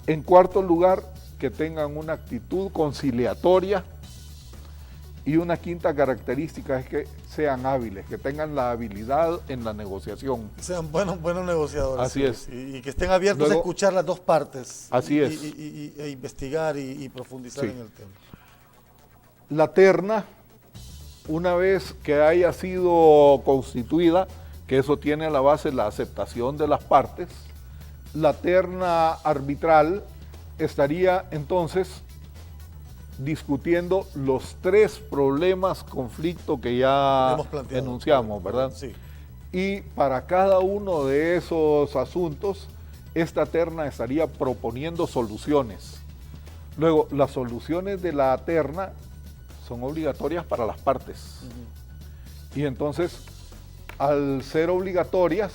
En cuarto lugar, que tengan una actitud conciliatoria. Y una quinta característica es que sean hábiles, que tengan la habilidad en la negociación. Sean buenos negociadores. Así es. Y que estén abiertos a escuchar las dos partes. Así es. E investigar y profundizar en el tema. La terna, una vez que haya sido constituida, que eso tiene a la base la aceptación de las partes, la terna arbitral estaría entonces discutiendo los tres problemas, conflicto que ya enunciamos, ¿verdad? Sí. Y para cada uno de esos asuntos, esta terna estaría proponiendo soluciones. Luego, las soluciones de la terna son obligatorias para las partes. Y entonces, al ser obligatorias,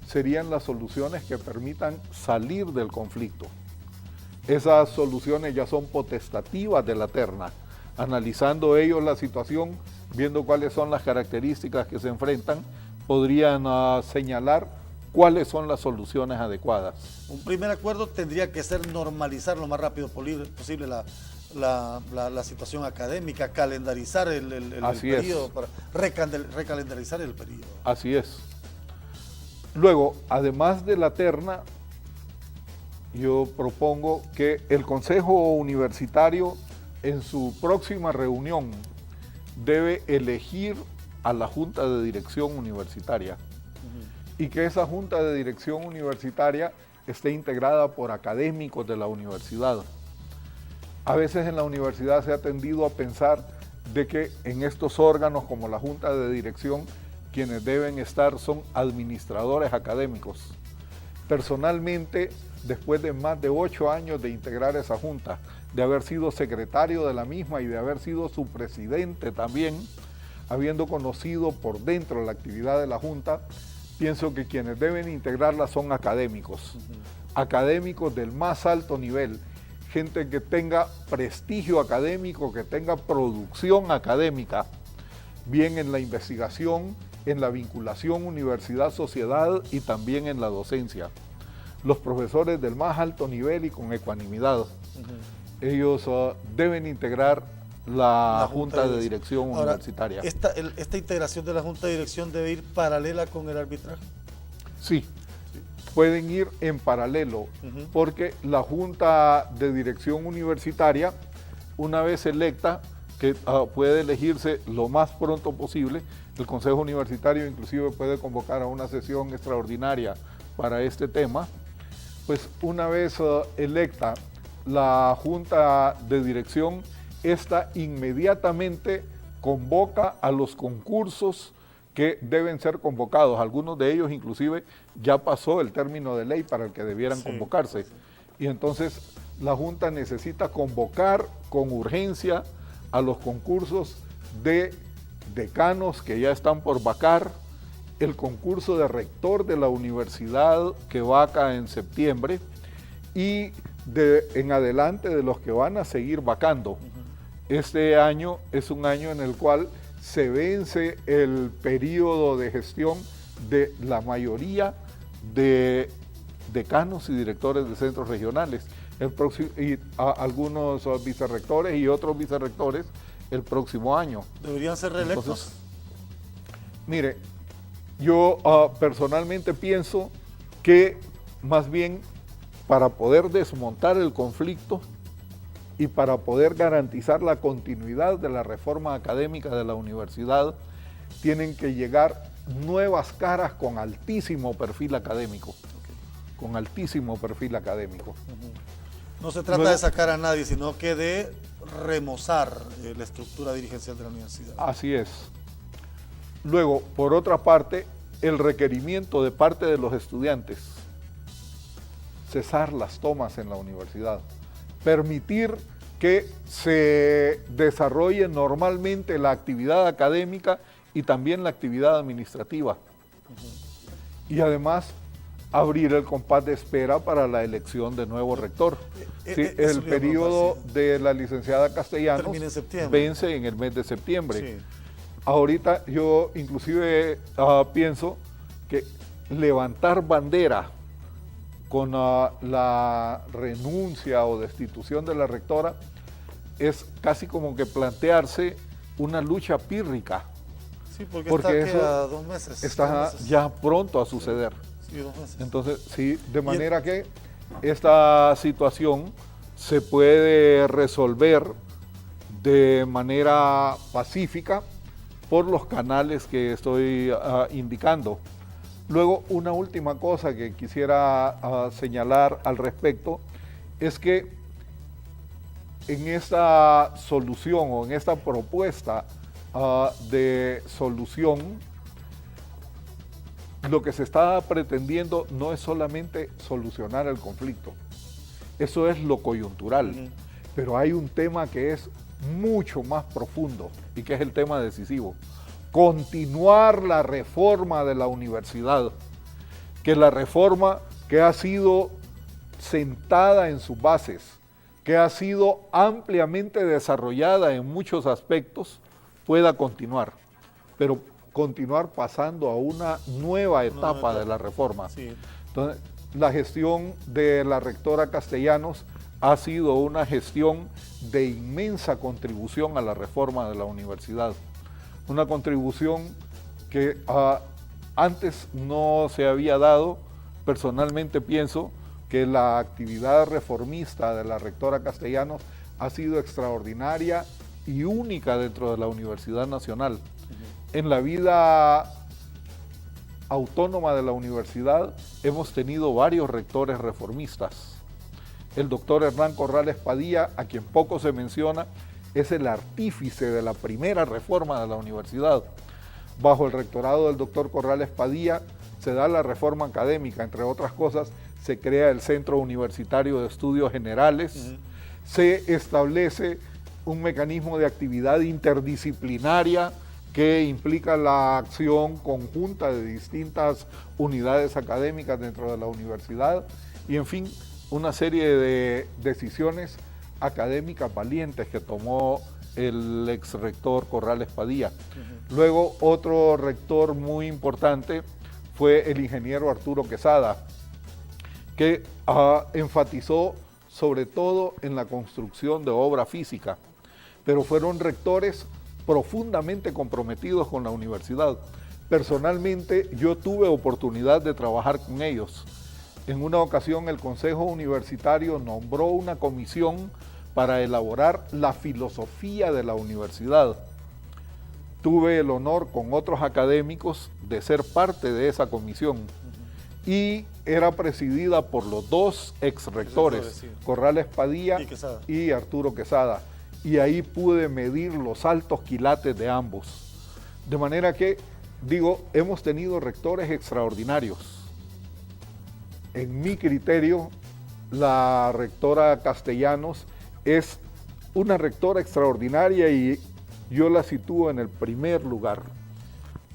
serían las soluciones que permitan salir del conflicto. Esas soluciones ya son potestativas de la terna, analizando ellos la situación, viendo cuáles son las características que se enfrentan, podrían señalar cuáles son las soluciones adecuadas. Un primer acuerdo tendría que ser normalizar lo más rápido posible la situación académica, calendarizar el periodo, para recalendarizar el periodo. Así es. Luego, además de la terna, yo propongo que el Consejo Universitario en su próxima reunión debe elegir a la Junta de Dirección Universitaria y que esa Junta de Dirección Universitaria esté integrada por académicos de la universidad. A veces en la universidad se ha tendido a pensar de que en estos órganos como la Junta de Dirección quienes deben estar son administradores académicos. Personalmente, después de más de 8 años de integrar esa junta, de haber sido secretario de la misma y de haber sido su presidente también, habiendo conocido por dentro la actividad de la junta, pienso que quienes deben integrarla son académicos, académicos del más alto nivel, gente que tenga prestigio académico, que tenga producción académica, bien en la investigación, en la vinculación universidad-sociedad y también en la docencia. Los profesores del más alto nivel y con ecuanimidad. Ellos deben integrar la Junta de Dirección Universitaria. ¿Esta integración de la Junta de Dirección debe ir paralela con el arbitraje? Sí, pueden ir en paralelo, porque la Junta de Dirección Universitaria, una vez electa, que puede elegirse lo más pronto posible, el Consejo Universitario inclusive puede convocar a una sesión extraordinaria para este tema, pues una vez electa la Junta de Dirección, esta inmediatamente convoca a los concursos que deben ser convocados. Algunos de ellos inclusive ya pasó el término de ley para el que debieran convocarse. Y entonces la Junta necesita convocar con urgencia a los concursos de decanos que ya están por vacar, el concurso de rector de la universidad que vaca en septiembre y en adelante de los que van a seguir vacando. Este año es un año en el cual se vence el periodo de gestión de la mayoría de decanos y directores de centros regionales, y algunos vicerrectores y otros vicerrectores el próximo año. ¿Deberían ser reelectos? Entonces, mire, yo personalmente pienso que más bien para poder desmontar el conflicto y para poder garantizar la continuidad de la reforma académica de la universidad, tienen que llegar nuevas caras con altísimo perfil académico. Con altísimo perfil académico. No se trata de sacar a nadie, sino que de remozar la estructura dirigencial de la universidad. Así es. Luego, por otra parte, el requerimiento de parte de los estudiantes, cesar las tomas en la universidad, permitir que se desarrolle normalmente la actividad académica y también la actividad administrativa. Y además, abrir el compás de espera para la elección de nuevo rector. Sí, el periodo de la licenciada Castellanos vence en el mes de septiembre. ahorita yo inclusive pienso que levantar bandera con la renuncia o destitución de la rectora es casi como que plantearse una lucha pírrica. Sí, porque porque está eso a 2 meses. está 2 meses. ya pronto a suceder. Sí, 2 meses. Entonces, sí, de manera que esta situación se puede resolver de manera pacífica por los canales que estoy indicando. Luego, una última cosa que quisiera señalar al respecto es que en esta solución o en esta propuesta de solución, lo que se está pretendiendo no es solamente solucionar el conflicto, eso es lo coyuntural, pero hay un tema que es mucho más profundo y que es el tema decisivo: continuar la reforma de la universidad, que la reforma que ha sido sentada en sus bases, que ha sido ampliamente desarrollada en muchos aspectos, pueda continuar, pero continuar pasando a una nueva etapa de la reforma. Sí. Entonces, la gestión de la rectora Castellanos ha sido una gestión de inmensa contribución a la reforma de la universidad. Una contribución que antes no se había dado. Personalmente pienso que la actividad reformista de la rectora Castellanos ha sido extraordinaria y única dentro de la Universidad Nacional. En la vida autónoma de la universidad hemos tenido varios rectores reformistas. El doctor Hernán Corrales Padilla, a quien poco se menciona, es el artífice de la primera reforma de la universidad. Bajo el rectorado del doctor Corrales Padilla se da la reforma académica, entre otras cosas, se crea el Centro Universitario de Estudios Generales, se establece un mecanismo de actividad interdisciplinaria que implica la acción conjunta de distintas unidades académicas dentro de la universidad y, en fin, una serie de decisiones académicas valientes que tomó el ex rector Corrales Padilla. Luego, otro rector muy importante fue el ingeniero Arturo Quesada, que enfatizó sobre todo en la construcción de obra física, pero fueron rectores profundamente comprometidos con la universidad. Personalmente, yo tuve oportunidad de trabajar con ellos. En una ocasión, el Consejo Universitario nombró una comisión para elaborar la filosofía de la universidad. Tuve el honor con otros académicos de ser parte de esa comisión y era presidida por los dos ex rectores, sí. Corrales Padilla y y Arturo Quesada. Y ahí pude medir los altos quilates de ambos. De manera que, digo, hemos tenido rectores extraordinarios. En mi criterio, la rectora Castellanos es una rectora extraordinaria y yo la sitúo en el primer lugar.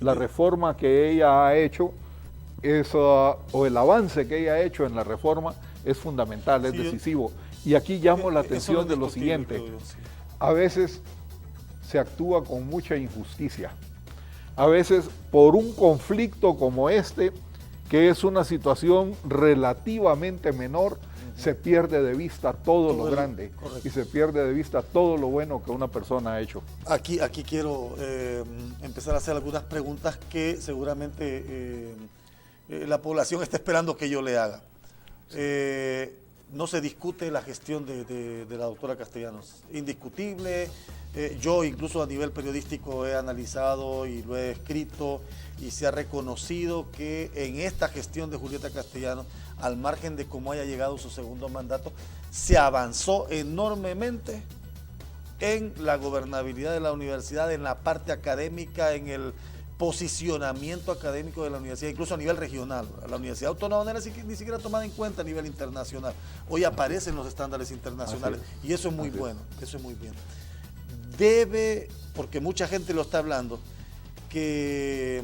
La reforma que ella ha hecho, o el avance que ella ha hecho en la reforma es fundamental, es decisivo. Y aquí llamo la atención de lo siguiente. A veces se actúa con mucha injusticia. A veces por un conflicto como este, que es una situación relativamente menor, se pierde de vista todo lo grande. Correcto. Y se pierde de vista todo lo bueno que una persona ha hecho. Aquí quiero empezar a hacer algunas preguntas que seguramente la población está esperando que yo le haga. No se discute la gestión de la doctora Castellanos, indiscutible. Yo incluso a nivel periodístico he analizado y lo he escrito y se ha reconocido que en esta gestión de Julieta Castellanos, al margen de cómo haya llegado su segundo mandato, se avanzó enormemente en la gobernabilidad de la universidad, en la parte académica, en el posicionamiento académico de la universidad, incluso a nivel regional. La Universidad Autónoma no era ni siquiera tomada en cuenta a nivel internacional. Hoy aparecen los estándares internacionales y eso es muy bueno, eso es muy bien. Debe, porque mucha gente lo está hablando, que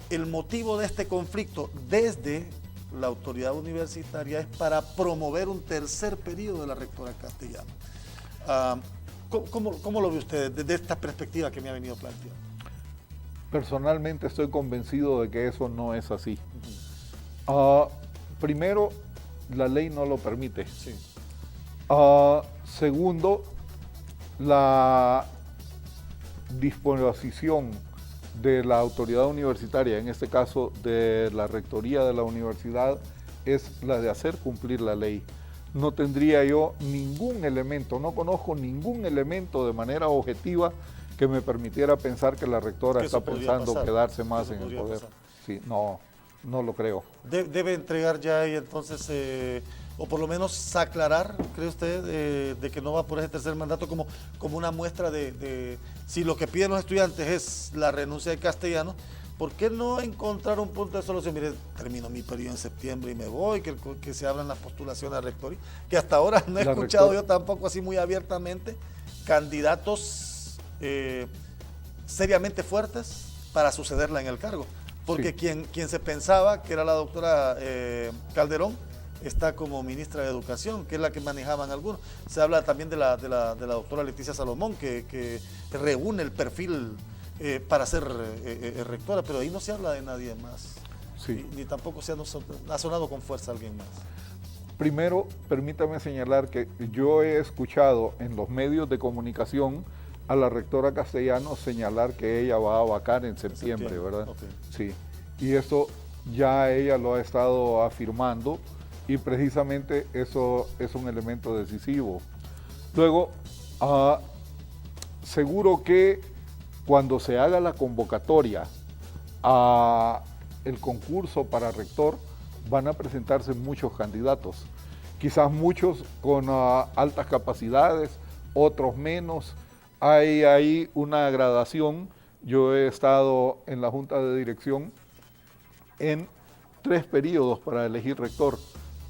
el motivo de este conflicto desde la autoridad universitaria es para promover un tercer periodo de la rectora Castellanos. ¿Cómo lo ve usted desde esta perspectiva que me ha venido planteando? Personalmente estoy convencido de que eso no es así. Primero, la ley no lo permite. Sí. Segundo, la disposición de la autoridad universitaria, en este caso de la rectoría de la universidad, es la de hacer cumplir la ley. No tendría yo ningún elemento, no conozco ningún elemento de manera objetiva que me permitiera pensar que la rectora está pensando quedarse más en el poder. Sí, no lo creo. Debe entregar ya y entonces, o por lo menos aclarar, ¿cree usted, de que no va por ese tercer mandato como una muestra de si lo que piden los estudiantes es la renuncia de Castellanos? ¿Por qué no encontrar un punto de solución? Mire, termino mi periodo en septiembre y me voy, que se abran las postulaciones a rectoría, que hasta ahora no he escuchado yo tampoco así muy abiertamente candidatos seriamente fuertes para sucederla en el cargo. Porque sí, quien se pensaba que era la doctora Calderón está como ministra de Educación, que es la que manejaban algunos. Se habla también de la doctora Leticia Salomón, que reúne el perfil para ser rectora, pero ahí no se habla de nadie más. Sí. Ni tampoco ha sonado con fuerza alguien más. Primero, permítame señalar que yo he escuchado en los medios de comunicación a la rectora Castellanos señalar que ella va a vacar en septiembre, ¿verdad? Okay. Sí, y eso ya ella lo ha estado afirmando y precisamente eso es un elemento decisivo. Luego, seguro que cuando se haga la convocatoria a el concurso para rector, van a presentarse muchos candidatos, quizás muchos con altas capacidades, otros menos. Hay ahí una gradación. Yo he estado en la junta de dirección en 3 periodos para elegir rector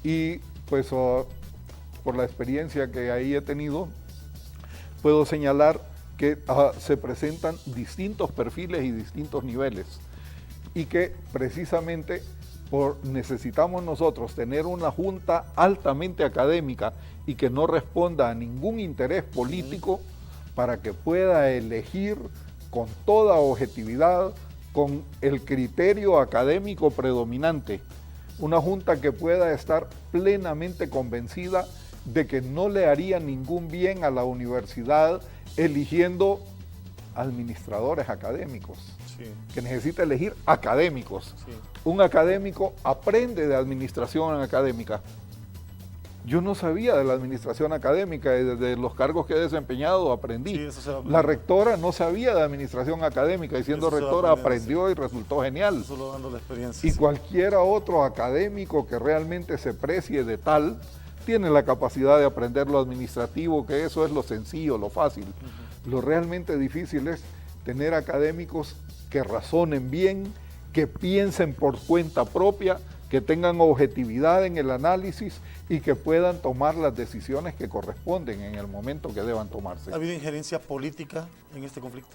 y pues por la experiencia que ahí he tenido, puedo señalar que se presentan distintos perfiles y distintos niveles y que precisamente necesitamos nosotros tener una junta altamente académica y que no responda a ningún interés político para que pueda elegir con toda objetividad, con el criterio académico predominante, una junta que pueda estar plenamente convencida de que no le haría ningún bien a la universidad eligiendo administradores académicos, sí, que necesita elegir académicos. Sí. Un académico aprende de administración académica. Yo no sabía de la administración académica y desde los cargos que he desempeñado aprendí. Sí, la rectora no sabía de administración académica y siendo rectora aprendió y resultó genial. Solo dando la experiencia. Y sí, cualquiera otro académico que realmente se precie de tal, tiene la capacidad de aprender lo administrativo, que eso es lo sencillo, lo fácil. Lo realmente difícil es tener académicos que razonen bien, que piensen por cuenta propia, que tengan objetividad en el análisis y que puedan tomar las decisiones que corresponden en el momento que deban tomarse. ¿Ha habido injerencia política en este conflicto?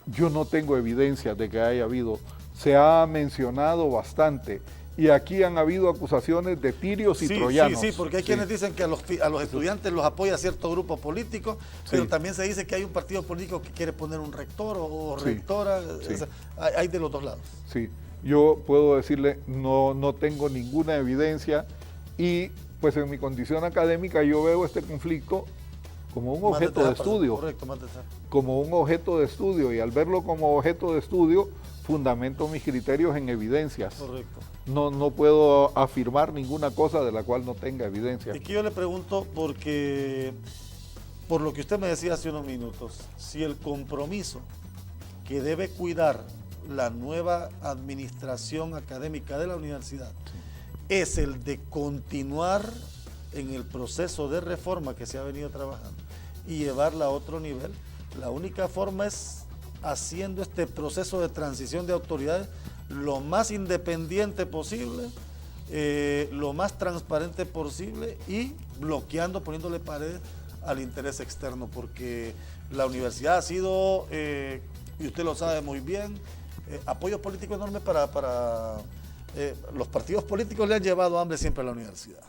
Yo no tengo evidencia de que haya habido. Se ha mencionado bastante y aquí han habido acusaciones de tirios y troyanos. Sí, porque hay quienes dicen que a los estudiantes los apoya cierto grupo político, pero también se dice que hay un partido político que quiere poner un rector o rectora. O sea, hay de los dos lados. Sí. Yo puedo decirle, no tengo ninguna evidencia y pues en mi condición académica yo veo este conflicto como un objeto de estudio. Correcto, como un objeto de estudio y al verlo como objeto de estudio fundamento mis criterios en evidencias. Correcto. No puedo afirmar ninguna cosa de la cual no tenga evidencia. Y que yo le pregunto porque, por lo que usted me decía hace unos minutos, si el compromiso que debe cuidar la nueva administración académica de la universidad es el de continuar en el proceso de reforma que se ha venido trabajando y llevarla a otro nivel, la única forma es haciendo este proceso de transición de autoridades lo más independiente posible, lo más transparente posible y bloqueando, poniéndole paredes al interés externo, porque la universidad ha sido, y usted lo sabe muy bien, apoyo político enorme para los partidos políticos le han llevado hambre siempre a la universidad.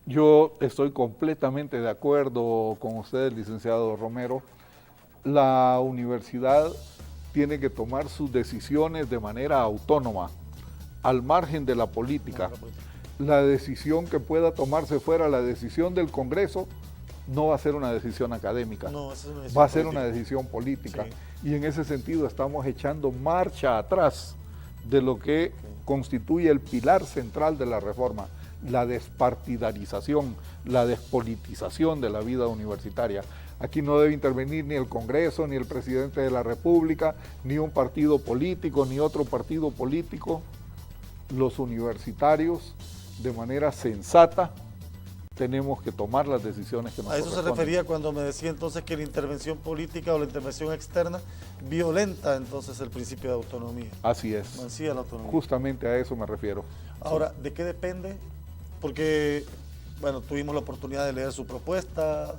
Yo estoy completamente de acuerdo con usted, licenciado Romero. La universidad tiene que tomar sus decisiones de manera autónoma, al margen de la política. La decisión que pueda tomarse fuera, la decisión del Congreso, no va a ser una decisión académica, No, esa es una decisión va a ser política. una decisión política. Sí. Y en ese sentido estamos echando marcha atrás de lo que constituye el pilar central de la reforma, la despartidarización, la despolitización de la vida universitaria. Aquí no debe intervenir ni el Congreso, ni el presidente de la República, ni un partido político, ni otro partido político. Los universitarios, de manera sensata, tenemos que tomar las decisiones que nos A eso se corresponden. refería cuando me decía entonces que la intervención política o la intervención externa violenta entonces el principio de autonomía. Así es. Mancilla la autonomía. Justamente a eso me refiero. Ahora, ¿de qué depende? Porque, bueno, tuvimos la oportunidad de leer su propuesta,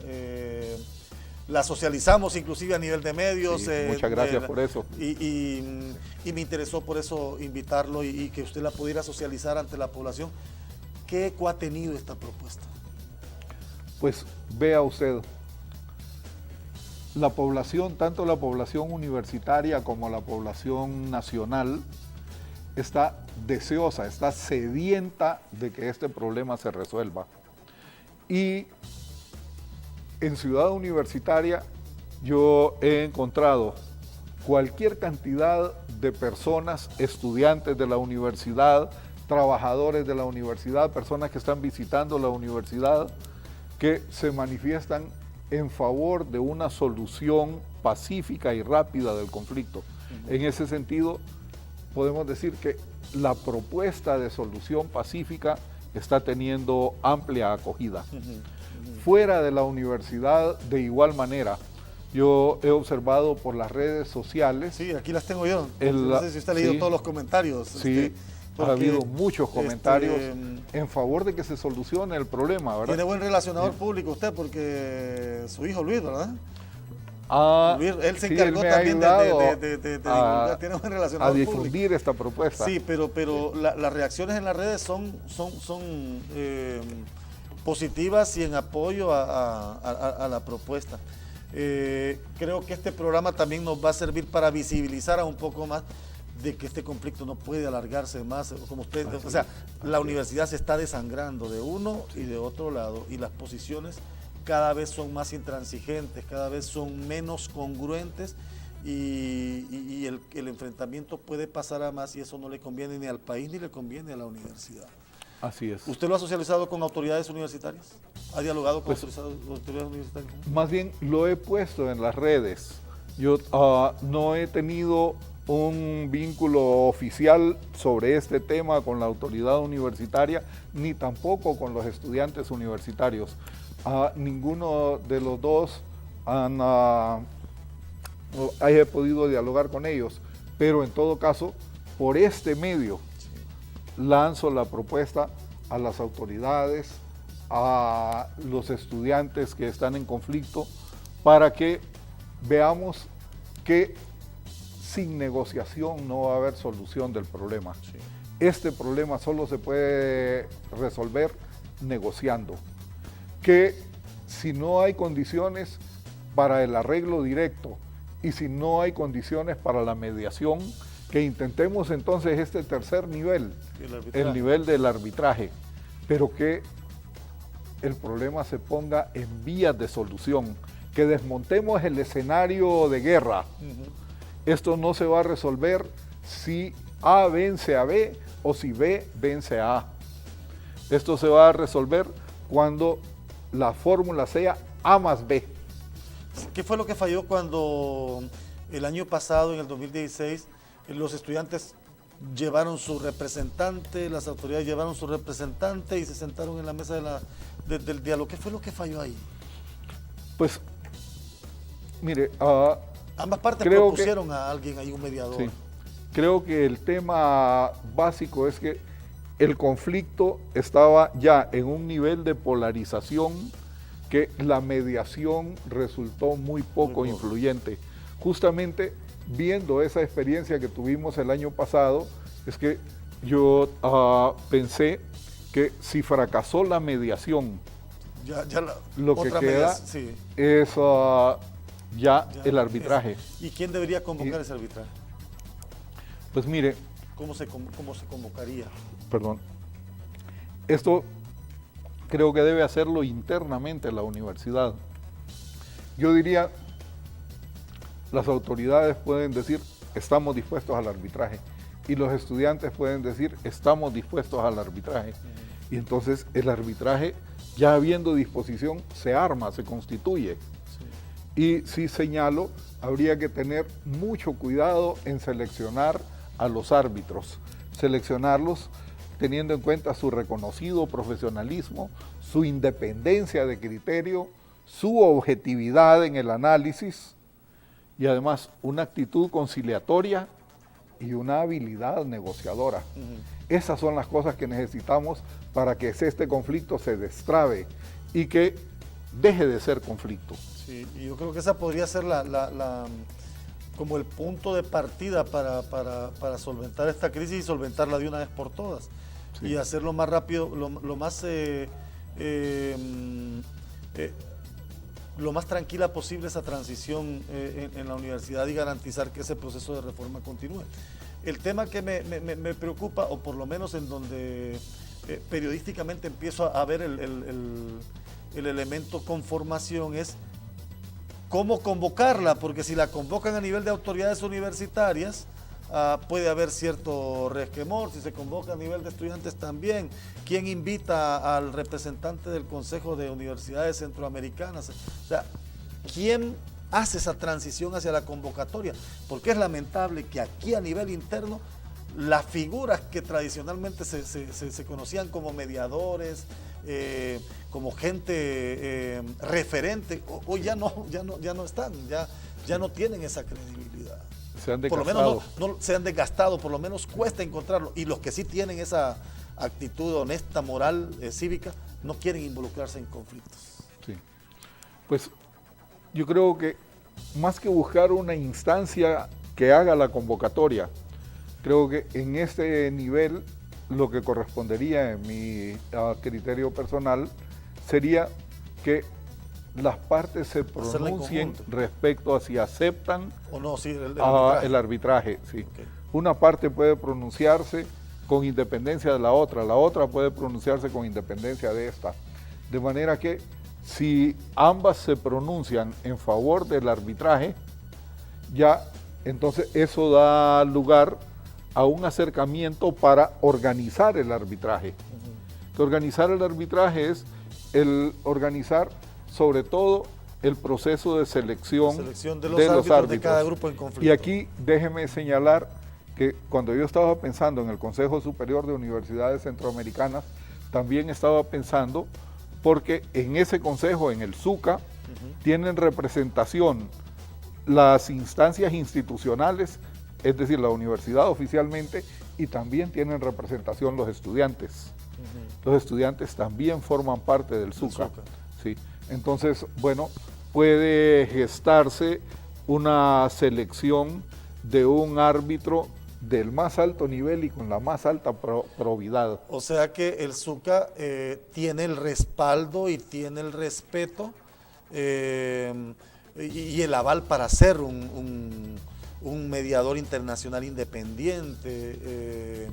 la socializamos inclusive a nivel de medios. Sí, muchas gracias por eso. Y me interesó por eso invitarlo y que usted la pudiera socializar ante la población. ¿Qué eco ha tenido esta propuesta? Pues vea usted, la población, tanto la población universitaria como la población nacional, está deseosa, está sedienta de que este problema se resuelva. Y en Ciudad Universitaria yo he encontrado cualquier cantidad de personas, estudiantes de la universidad, trabajadores de la universidad, personas que están visitando la universidad, que se manifiestan en favor de una solución pacífica y rápida del conflicto. En ese sentido, podemos decir que la propuesta de solución pacífica está teniendo amplia acogida. Fuera de la universidad, de igual manera, yo he observado por las redes sociales. Sí, aquí las tengo yo. No sé si usted ha leído sí, todos los comentarios. Sí, porque, ha habido muchos comentarios en favor de que se solucione el problema, ¿verdad? Tiene buen relacionador público usted, porque su hijo Luis, ¿verdad? Luis, él se sí, encargó él me ha también ayudado de divulgar, tiene buen relacionador a público. difundir esta propuesta. Sí, pero las reacciones en las redes son positivas y en apoyo a la propuesta. Creo que este programa también nos va a servir para visibilizar un poco más de que este conflicto no puede alargarse más, como usted, o sea, la universidad se está desangrando de uno y de otro lado, y las posiciones cada vez son más intransigentes, cada vez son menos congruentes, y el enfrentamiento puede pasar a más, y eso no le conviene ni al país ni le conviene a la universidad. Así es. ¿Usted lo ha socializado con autoridades universitarias? ¿Ha dialogado con autoridades universitarias? Más bien lo he puesto en las redes. Yo no he tenido un vínculo oficial sobre este tema con la autoridad universitaria, ni tampoco con los estudiantes universitarios. Ninguno de los dos he podido dialogar con ellos, pero en todo caso, por este medio, lanzo la propuesta a las autoridades, a los estudiantes que están en conflicto, para que veamos que sin negociación no va a haber solución del problema. Sí. Este problema solo se puede resolver negociando. Que si no hay condiciones para el arreglo directo y si no hay condiciones para la mediación, que intentemos entonces este tercer nivel, el nivel del arbitraje, pero que el problema se ponga en vías de solución, que desmontemos el escenario de guerra. Esto no se va a resolver si A vence a B o si B vence a A. Esto se va a resolver cuando la fórmula sea A más B. ¿Qué fue lo que falló cuando el año pasado, en el 2016, los estudiantes llevaron su representante, las autoridades llevaron su representante y se sentaron en la mesa del diálogo? ¿Qué fue lo que falló ahí? Pues, mire, ambas partes propusieron a alguien ahí, un mediador. Sí, creo que el tema básico es que el conflicto estaba ya en un nivel de polarización que la mediación resultó muy poco influyente. Justamente viendo esa experiencia que tuvimos el año pasado, es que yo pensé que si fracasó la mediación, lo que queda es ya el arbitraje. ¿Y quién debería convocar ese arbitraje? Pues mire, ¿Cómo se convocaría? perdón, esto creo que debe hacerlo internamente la universidad. Yo diría, las autoridades pueden decir, estamos dispuestos al arbitraje, y los estudiantes pueden decir, estamos dispuestos al arbitraje. Y entonces el arbitraje, ya habiendo disposición, se arma, se constituye. Y sí señalo, habría que tener mucho cuidado en seleccionar a los árbitros, seleccionarlos teniendo en cuenta su reconocido profesionalismo, su independencia de criterio, su objetividad en el análisis y además una actitud conciliatoria y una habilidad negociadora. Esas son las cosas que necesitamos para que este conflicto se destrabe y que deje de ser conflicto. Sí, y yo creo que esa podría ser como el punto de partida para solventar esta crisis y solventarla de una vez por todas. Sí. Y hacerlo más rápido, lo más tranquila posible esa transición en la universidad y garantizar que ese proceso de reforma continúe. El tema que me preocupa, o por lo menos en donde periodísticamente empiezo a ver el elemento conformación, es cómo convocarla, porque si la convocan a nivel de autoridades universitarias, puede haber cierto resquemor. Si se convoca a nivel de estudiantes también. ¿Quién invita al representante del Consejo de Universidades Centroamericanas? O sea, ¿quién hace esa transición hacia la convocatoria? Porque es lamentable que aquí a nivel interno las figuras que tradicionalmente se conocían como mediadores, como gente referente, hoy ya no están, ya no tienen esa credibilidad. Se han desgastado. Por lo menos no se han desgastado, por lo menos cuesta encontrarlo. Y los que sí tienen esa actitud honesta, moral, cívica, no quieren involucrarse en conflictos. Sí. Pues yo creo que más que buscar una instancia que haga la convocatoria, creo que en este nivel lo que correspondería en mi criterio personal sería que las partes se pronuncien respecto a si aceptan o no, sí, el arbitraje. Sí. Okay. Una parte puede pronunciarse con independencia de la otra puede pronunciarse con independencia de esta. De manera que si ambas se pronuncian en favor del arbitraje, ya entonces eso da lugar a un acercamiento para organizar el arbitraje. Que organizar el arbitraje es el organizar sobre todo el proceso de selección de los árbitros de cada grupo en conflicto. Y aquí déjeme señalar que cuando yo estaba pensando en el Consejo Superior de Universidades Centroamericanas, también estaba pensando porque en ese consejo, en el SUCA, tienen representación las instancias institucionales, es decir, la universidad oficialmente, y también tienen representación los estudiantes. Los estudiantes también forman parte del SUCA. Sí. Entonces, bueno, puede gestarse una selección de un árbitro del más alto nivel y con la más alta probidad. O sea que el SUCA tiene el respaldo y tiene el respeto y el aval para ser un mediador internacional independiente,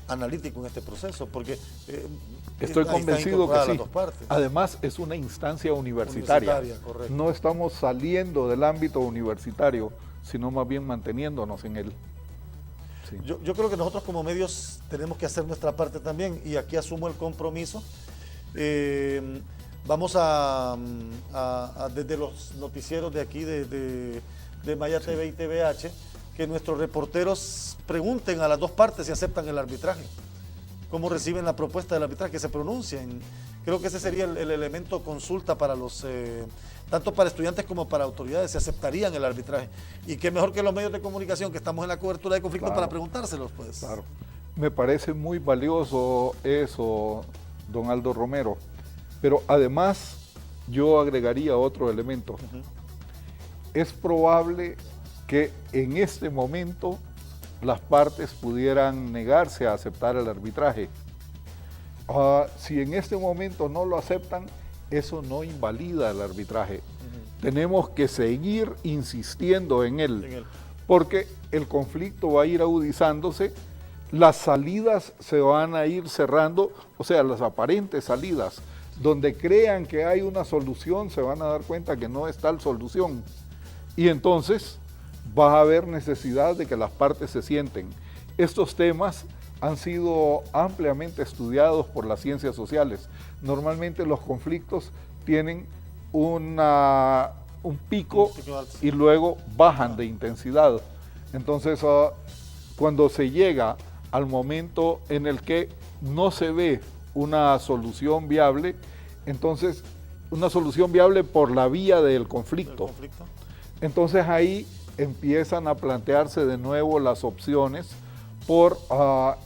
analítico en este proceso, porque estoy convencido que sí. Además es una instancia universitaria. No estamos saliendo del ámbito universitario, sino más bien manteniéndonos en él. Sí. Yo creo que nosotros como medios tenemos que hacer nuestra parte también, y aquí asumo el compromiso. Vamos desde los noticieros de aquí, de Maya TV y TVH, que nuestros reporteros pregunten a las dos partes si aceptan el arbitraje, cómo reciben la propuesta del arbitraje, que se pronuncien. Creo que ese sería el elemento consulta para los, tanto para estudiantes como para autoridades, si aceptarían el arbitraje. Y qué mejor que los medios de comunicación, que estamos en la cobertura de conflictos, para preguntárselos, pues. Claro. Me parece muy valioso eso, don Aldo Romero. Pero además, yo agregaría otro elemento. Es probable que en este momento las partes pudieran negarse a aceptar el arbitraje. Si en este momento no lo aceptan, eso no invalida el arbitraje. tenemos que seguir insistiendo en él, porque el conflicto va a ir agudizándose, las salidas se van a ir cerrando, o sea, las aparentes salidas, donde crean que hay una solución, se van a dar cuenta que no es tal solución. Y entonces va a haber necesidad de que las partes se sienten. Estos temas han sido ampliamente estudiados por las ciencias sociales. Normalmente los conflictos tienen un pico y luego bajan de intensidad. Entonces, cuando se llega al momento en el que no se ve una solución viable, entonces una solución viable por la vía del conflicto. Entonces ahí empiezan a plantearse de nuevo las opciones por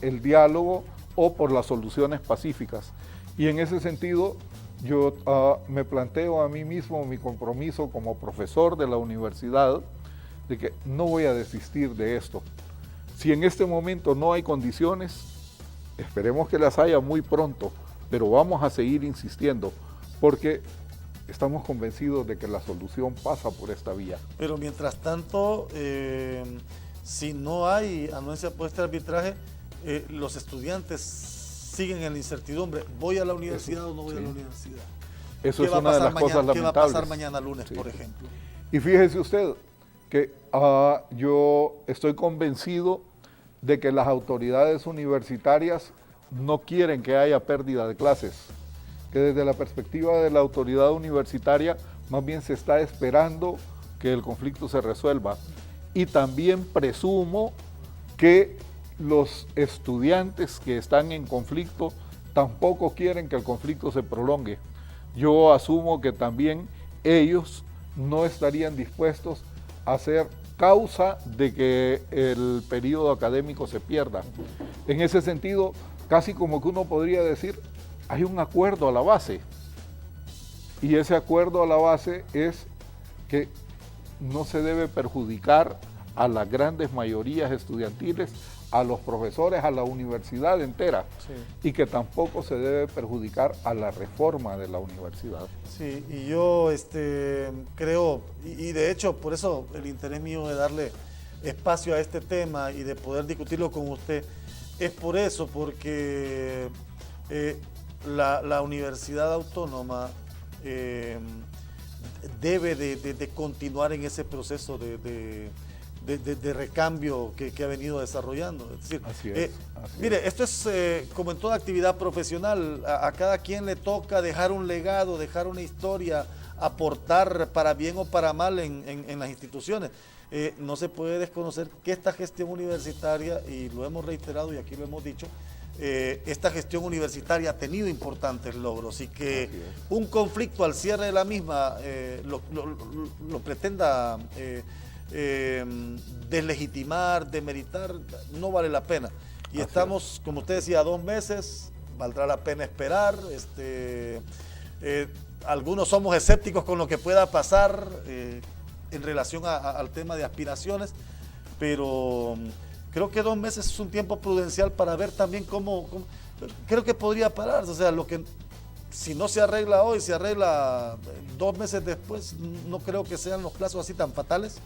el diálogo o por las soluciones pacíficas. Y en ese sentido yo me planteo a mí mismo mi compromiso como profesor de la universidad de que no voy a desistir de esto. Si en este momento no hay condiciones, esperemos que las haya muy pronto, pero vamos a seguir insistiendo porque estamos convencidos de que la solución pasa por esta vía. Pero mientras tanto, si no hay anuencia por este arbitraje, los estudiantes siguen en la incertidumbre. ¿Voy a la universidad o no voy a la universidad? Eso es una de las cosas lamentables. ¿Qué va a pasar mañana lunes, por ejemplo? Y fíjese usted que yo estoy convencido de que las autoridades universitarias no quieren que haya pérdida de clases, que desde la perspectiva de la autoridad universitaria más bien se está esperando que el conflicto se resuelva. Y también presumo que los estudiantes que están en conflicto tampoco quieren que el conflicto se prolongue. Yo asumo que también ellos no estarían dispuestos a ser causa de que el periodo académico se pierda. En ese sentido, casi como que uno podría decir, hay un acuerdo a la base. Y ese acuerdo a la base es que no se debe perjudicar a las grandes mayorías estudiantiles, a los profesores, a la universidad entera, y que tampoco se debe perjudicar a la reforma de la universidad. Sí, y yo creo, y de hecho por eso el interés mío de darle espacio a este tema y de poder discutirlo con usted, es por eso, porque la Universidad Autónoma debe de continuar en ese proceso de recambio que ha venido desarrollando. Es decir, así es. Mire, esto es como en toda actividad profesional, a cada quien le toca dejar un legado, dejar una historia, aportar para bien o para mal en las instituciones. No se puede desconocer que esta gestión universitaria, y lo hemos reiterado y aquí lo hemos dicho, esta gestión universitaria ha tenido importantes logros y que un conflicto al cierre de la misma lo pretenda deslegitimar, demeritar, no vale la pena. Y estamos, como usted decía, a 2 meses, valdrá la pena esperar. Algunos somos escépticos con lo que pueda pasar en relación al tema de aspiraciones, pero creo que 2 meses es un tiempo prudencial para ver también cómo creo que podría pararse. O sea, lo que si no se arregla hoy, se arregla 2 meses después. No creo que sean los plazos así tan fatales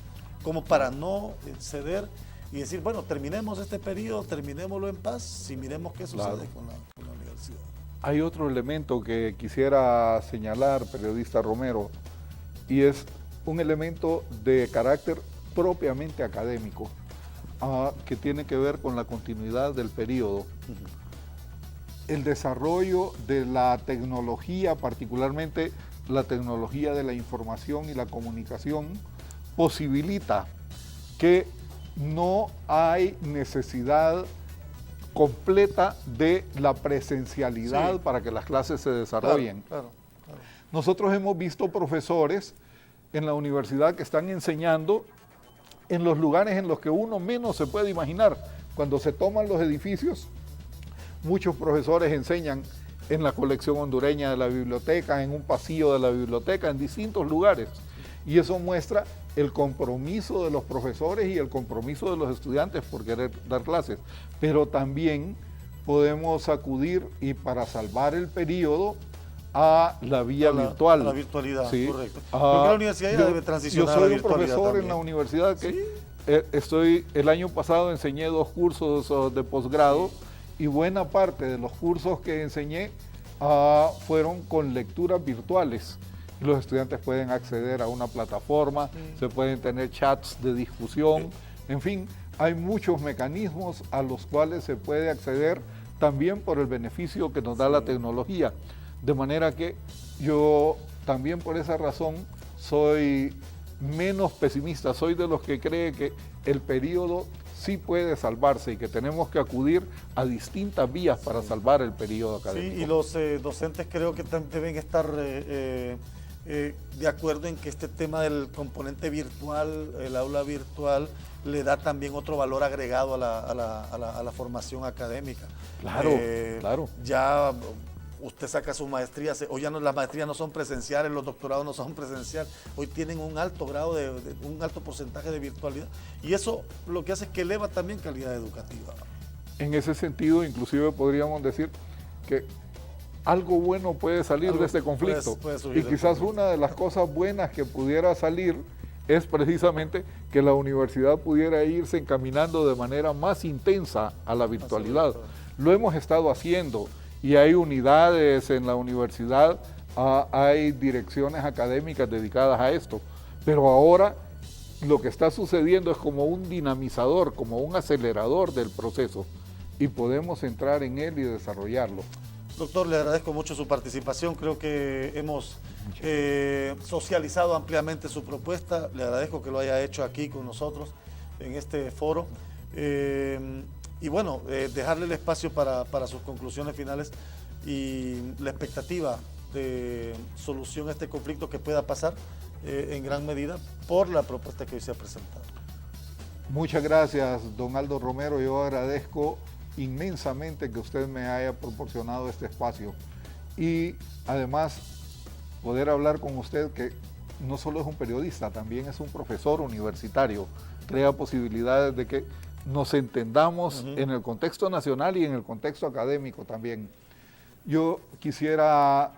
como para no ceder y decir, bueno, terminemos este periodo, terminémoslo en paz y miremos qué sucede con la universidad. Hay otro elemento que quisiera señalar, periodista Romero, y es un elemento de carácter propiamente académico, que tiene que ver con la continuidad del periodo. El desarrollo de la tecnología, particularmente la tecnología de la información y la comunicación, posibilita que no hay necesidad completa de la presencialidad para que las clases se desarrollen. Claro. Nosotros hemos visto profesores en la universidad que están enseñando en los lugares en los que uno menos se puede imaginar. Cuando se toman los edificios, muchos profesores enseñan en la colección hondureña de la biblioteca, en un pasillo de la biblioteca, en distintos lugares. Y eso muestra el compromiso de los profesores y el compromiso de los estudiantes por querer dar clases. Pero también podemos acudir y para salvar el periodo a la vía virtual. A la virtualidad, sí. Correcto. Creo que la universidad ya debe transicionar a la virtualidad. Yo soy un profesor también en la universidad que ¿Sí? el año pasado enseñé 2 cursos de posgrado y buena parte de los cursos que enseñé fueron con lecturas virtuales. Los estudiantes pueden acceder a una plataforma, se pueden tener chats de discusión, en fin, hay muchos mecanismos a los cuales se puede acceder también por el beneficio que nos da la tecnología. De manera que yo también por esa razón soy menos pesimista, soy de los que cree que el periodo sí puede salvarse y que tenemos que acudir a distintas vías para salvar el periodo académico. Sí, y los docentes creo que deben estar de acuerdo en que este tema del componente virtual, el aula virtual, le da también otro valor agregado a la formación académica. Claro, claro. Ya usted saca sus maestrías, hoy ya no, las maestrías no son presenciales, los doctorados no son presenciales, hoy tienen un alto grado, un alto porcentaje de virtualidad, y eso lo que hace es que eleva también calidad educativa. En ese sentido, inclusive podríamos decir que algo bueno puede salir de este conflicto. Puede y quizás una de las cosas buenas que pudiera salir es precisamente que la universidad pudiera irse encaminando de manera más intensa a la virtualidad. Lo hemos estado haciendo y hay unidades en la universidad, hay direcciones académicas dedicadas a esto, pero ahora lo que está sucediendo es como un dinamizador, como un acelerador del proceso y podemos entrar en él y desarrollarlo. Doctor, le agradezco mucho su participación, creo que hemos socializado ampliamente su propuesta, le agradezco que lo haya hecho aquí con nosotros en este foro y bueno, dejarle el espacio para sus conclusiones finales y la expectativa de solución a este conflicto que pueda pasar en gran medida por la propuesta que hoy se ha presentado. Muchas gracias, don Aldo Romero, yo agradezco inmensamente que usted me haya proporcionado este espacio y además poder hablar con usted que no solo es un periodista, también es un profesor universitario, crea posibilidades de que nos entendamos en el contexto nacional y en el contexto académico también. Yo quisiera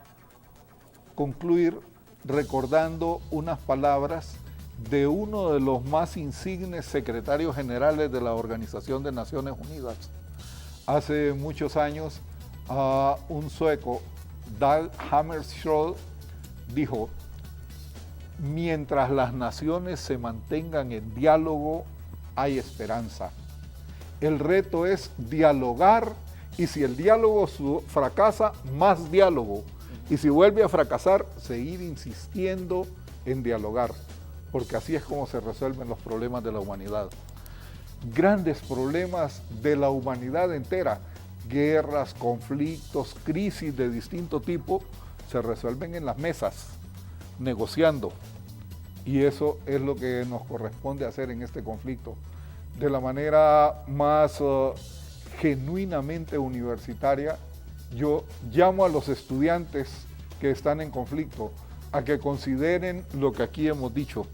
concluir recordando unas palabras de uno de los más insignes secretarios generales de la Organización de Naciones Unidas. Hace muchos años, un sueco, Dag Hammarskjöld, dijo: mientras las naciones se mantengan en diálogo, hay esperanza. El reto es dialogar y si el diálogo fracasa, más diálogo. Y si vuelve a fracasar, seguir insistiendo en dialogar, porque así es como se resuelven los problemas de la humanidad. Grandes problemas de la humanidad entera, guerras, conflictos, crisis de distinto tipo, se resuelven en las mesas, negociando. Y eso es lo que nos corresponde hacer en este conflicto. De la manera más genuinamente universitaria, yo llamo a los estudiantes que están en conflicto a que consideren lo que aquí hemos dicho.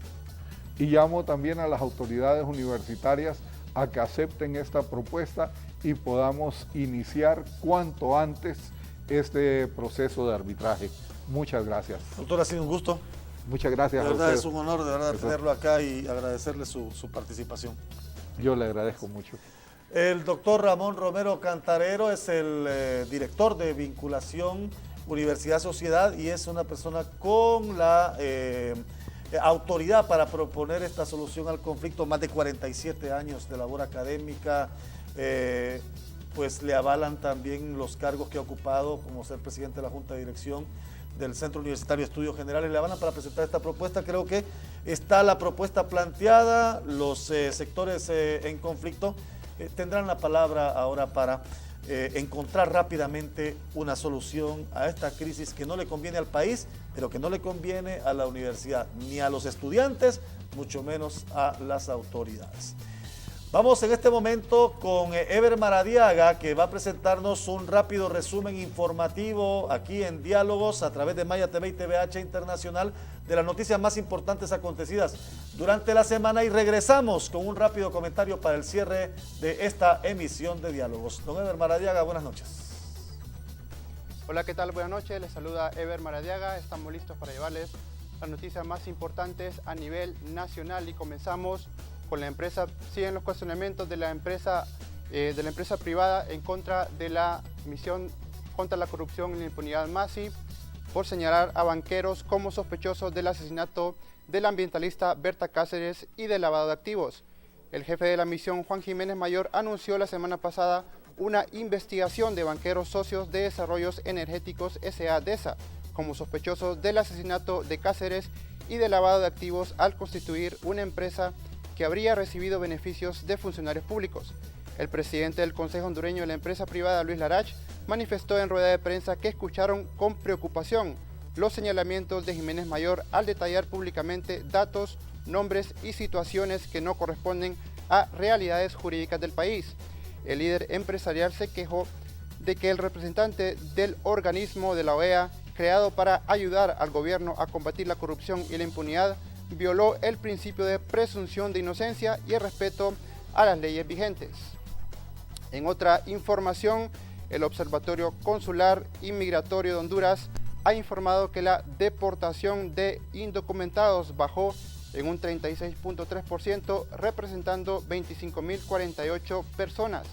Y llamo también a las autoridades universitarias a que acepten esta propuesta y podamos iniciar cuanto antes este proceso de arbitraje. Muchas gracias. Doctor, ha sido un gusto. Muchas gracias. De verdad es un honor, de verdad, tenerlo acá y agradecerle su participación. Yo le agradezco mucho. El doctor Ramón Romero Cantarero es el director de vinculación Universidad-Sociedad y es una persona con la autoridad para proponer esta solución al conflicto. Más de 47 años de labor académica, pues le avalan también los cargos que ha ocupado como ser presidente de la Junta de Dirección del Centro Universitario de Estudios Generales. Le avalan para presentar esta propuesta. Creo que está la propuesta planteada, los sectores en conflicto tendrán la palabra ahora para encontrar rápidamente una solución a esta crisis que no le conviene al país, pero que no le conviene a la universidad, ni a los estudiantes, mucho menos a las autoridades. Vamos en este momento con Eber Maradiaga, que va a presentarnos un rápido resumen informativo aquí en Diálogos a través de Maya TV y TVH Internacional de las noticias más importantes acontecidas durante la semana y regresamos con un rápido comentario para el cierre de esta emisión de Diálogos. Don Eber Maradiaga, buenas noches. Hola, ¿qué tal? Buenas noches, les saluda Ever Maradiaga. Estamos listos para llevarles las noticias más importantes a nivel nacional y comenzamos con la empresa. Siguen los cuestionamientos de la empresa privada en contra de la misión contra la corrupción y la impunidad MASI por señalar a banqueros como sospechosos del asesinato del ambientalista Berta Cáceres y del lavado de activos. El jefe de la misión, Juan Jiménez Mayor, anunció la semana pasada una investigación de banqueros socios de Desarrollos Energéticos S.A. DESA como sospechosos del asesinato de Cáceres y del lavado de activos al constituir una empresa que habría recibido beneficios de funcionarios públicos. El presidente del Consejo Hondureño de la empresa privada, Luis Larach, manifestó en rueda de prensa que escucharon con preocupación los señalamientos de Jiménez Mayor al detallar públicamente datos, nombres y situaciones que no corresponden a realidades jurídicas del país. El líder empresarial se quejó de que el representante del organismo de la OEA, creado para ayudar al gobierno a combatir la corrupción y la impunidad, violó el principio de presunción de inocencia y el respeto a las leyes vigentes. En otra información, el Observatorio Consular y Migratorio de Honduras ha informado que la deportación de indocumentados bajó en un 36.3%, representando 25.048 personas,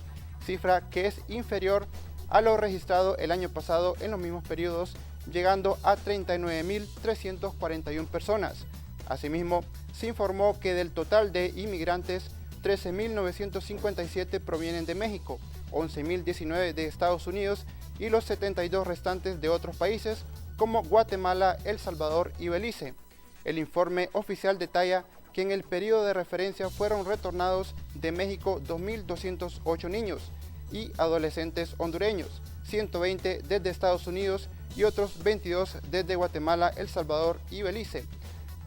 cifra que es inferior a lo registrado el año pasado en los mismos periodos, llegando a 39.341 personas. Asimismo, se informó que del total de inmigrantes, 13.957 provienen de México, 11.019 de Estados Unidos y los 72 restantes de otros países como Guatemala, El Salvador y Belice. El informe oficial detalla que en el periodo de referencia fueron retornados de México 2.208 niños y adolescentes hondureños, 120 desde Estados Unidos y otros 22 desde Guatemala, El Salvador y Belice.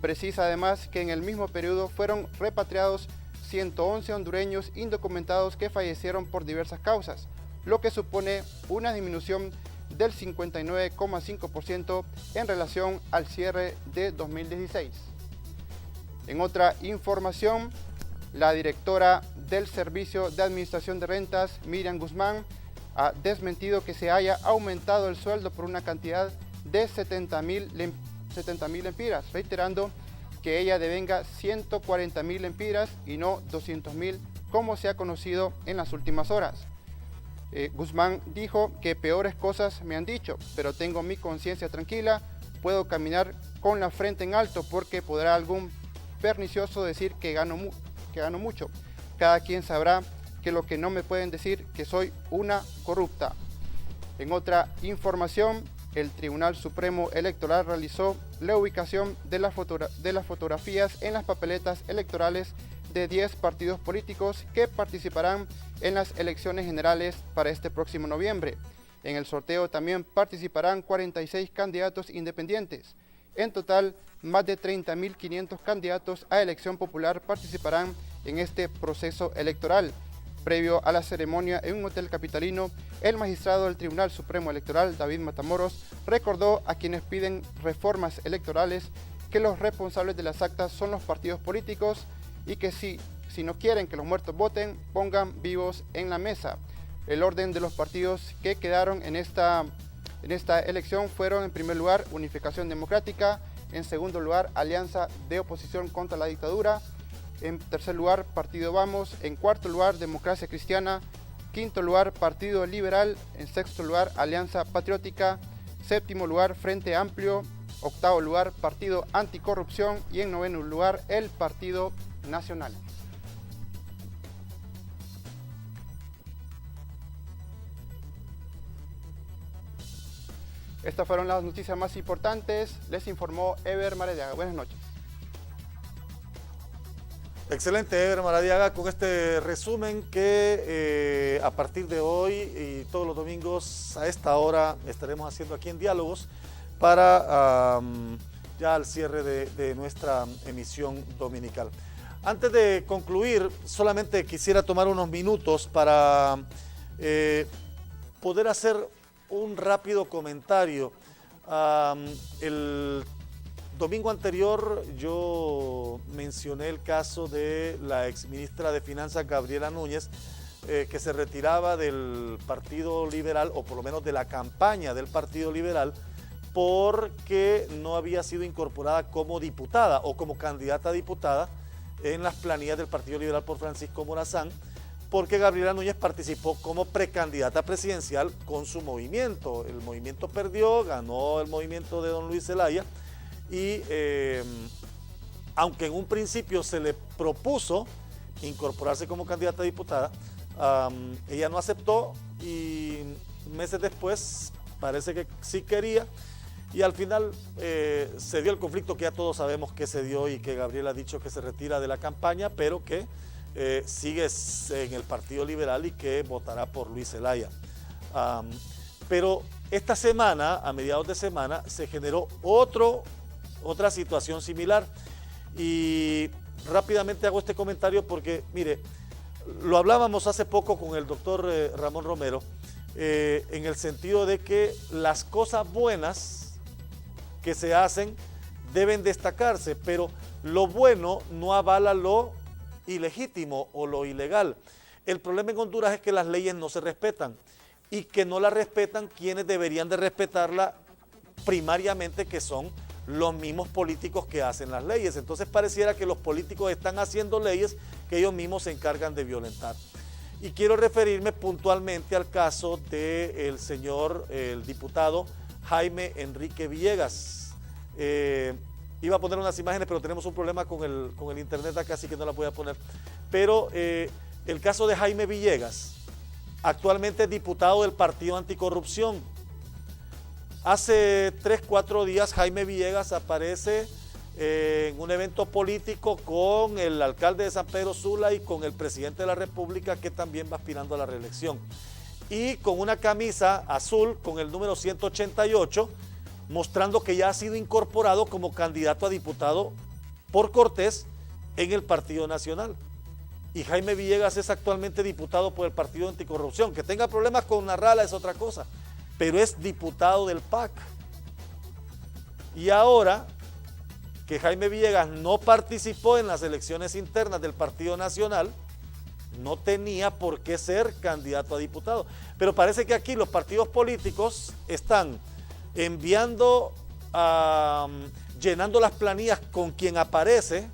Precisa además que en el mismo periodo fueron repatriados 111 hondureños indocumentados que fallecieron por diversas causas, lo que supone una disminución del 59,5% en relación al cierre de 2016. En otra información, la directora del Servicio de Administración de Rentas, Miriam Guzmán, ha desmentido que se haya aumentado el sueldo por una cantidad de 70.000 lempiras, reiterando que ella devenga 140.000 lempiras y no 200.000, como se ha conocido en las últimas horas. Guzmán dijo que peores cosas me han dicho, pero tengo mi conciencia tranquila, puedo caminar con la frente en alto porque podrá algún pernicioso decir que gano mucho. Cada quien sabrá que lo que no me pueden decir que soy una corrupta. En otra información, el Tribunal Supremo Electoral realizó la ubicación de las fotografías en las papeletas electorales de 10 partidos políticos que participarán en las elecciones generales para este próximo noviembre. En el sorteo también participarán 46 candidatos independientes. En total, más de 30.500 candidatos a elección popular participarán en este proceso electoral. Previo a la ceremonia en un hotel capitalino, el magistrado del Tribunal Supremo Electoral, David Matamoros, recordó a quienes piden reformas electorales que los responsables de las actas son los partidos políticos y que si no quieren que los muertos voten, pongan vivos en la mesa. El orden de los partidos que quedaron en esta elección fueron, en primer lugar, Unificación Democrática, en segundo lugar, Alianza de Oposición contra la Dictadura, en tercer lugar, Partido Vamos, en cuarto lugar, Democracia Cristiana, quinto lugar, Partido Liberal, en sexto lugar, Alianza Patriótica, séptimo lugar, Frente Amplio, octavo lugar, Partido Anticorrupción y en noveno lugar, el Partido Nacional. Estas fueron las noticias más importantes. Les informó Ever Maradiaga. Buenas noches. Excelente, Ever Maradiaga, con este resumen que a partir de hoy y todos los domingos a esta hora estaremos haciendo aquí en Diálogos para ya al cierre de nuestra emisión dominical. Antes de concluir, solamente quisiera tomar unos minutos para poder hacer un rápido comentario. El domingo anterior yo mencioné el caso de la exministra de Finanzas, Gabriela Núñez, que se retiraba del Partido Liberal, o por lo menos de la campaña del Partido Liberal, porque no había sido incorporada como diputada o como candidata a diputada en las planillas del Partido Liberal por Francisco Morazán, porque Gabriela Núñez participó como precandidata presidencial con su movimiento. El movimiento perdió, ganó el movimiento de don Luis Zelaya, y aunque en un principio se le propuso incorporarse como candidata a diputada, ella no aceptó, y meses después parece que sí quería, y al final se dio el conflicto que ya todos sabemos que se dio, y que Gabriela ha dicho que se retira de la campaña, pero que sigue en el Partido Liberal y que votará por Luis Zelaya. Pero esta semana, a mediados de semana, se generó otra situación similar, y rápidamente hago este comentario porque, mire, lo hablábamos hace poco con el doctor Ramón Romero, en el sentido de que las cosas buenas que se hacen deben destacarse, pero lo bueno no avala lo ilegítimo o lo ilegal. El problema en Honduras es que las leyes no se respetan, y que no las respetan quienes deberían de respetarla primariamente, que son los mismos políticos que hacen las leyes. Entonces pareciera que los políticos están haciendo leyes que ellos mismos se encargan de violentar. Y quiero referirme puntualmente al caso del señor, el diputado Jaime Enrique Villegas. Iba a poner unas imágenes, pero tenemos un problema con el internet acá, así que no las voy a poner. Pero el caso de Jaime Villegas, actualmente diputado del Partido Anticorrupción. Hace 3-4 días Jaime Villegas aparece en un evento político con el alcalde de San Pedro Sula y con el presidente de la República, que también va aspirando a la reelección, y con una camisa azul con el número 188, mostrando que ya ha sido incorporado como candidato a diputado por Cortés en el Partido Nacional. Y Jaime Villegas es actualmente diputado por el Partido Anticorrupción. Que tenga problemas con Narrala es otra cosa, pero es diputado del PAC. Y ahora que Jaime Villegas no participó en las elecciones internas del Partido Nacional, no tenía por qué ser candidato a diputado. Pero parece que aquí los partidos políticos están enviando, llenando las planillas con quien aparece,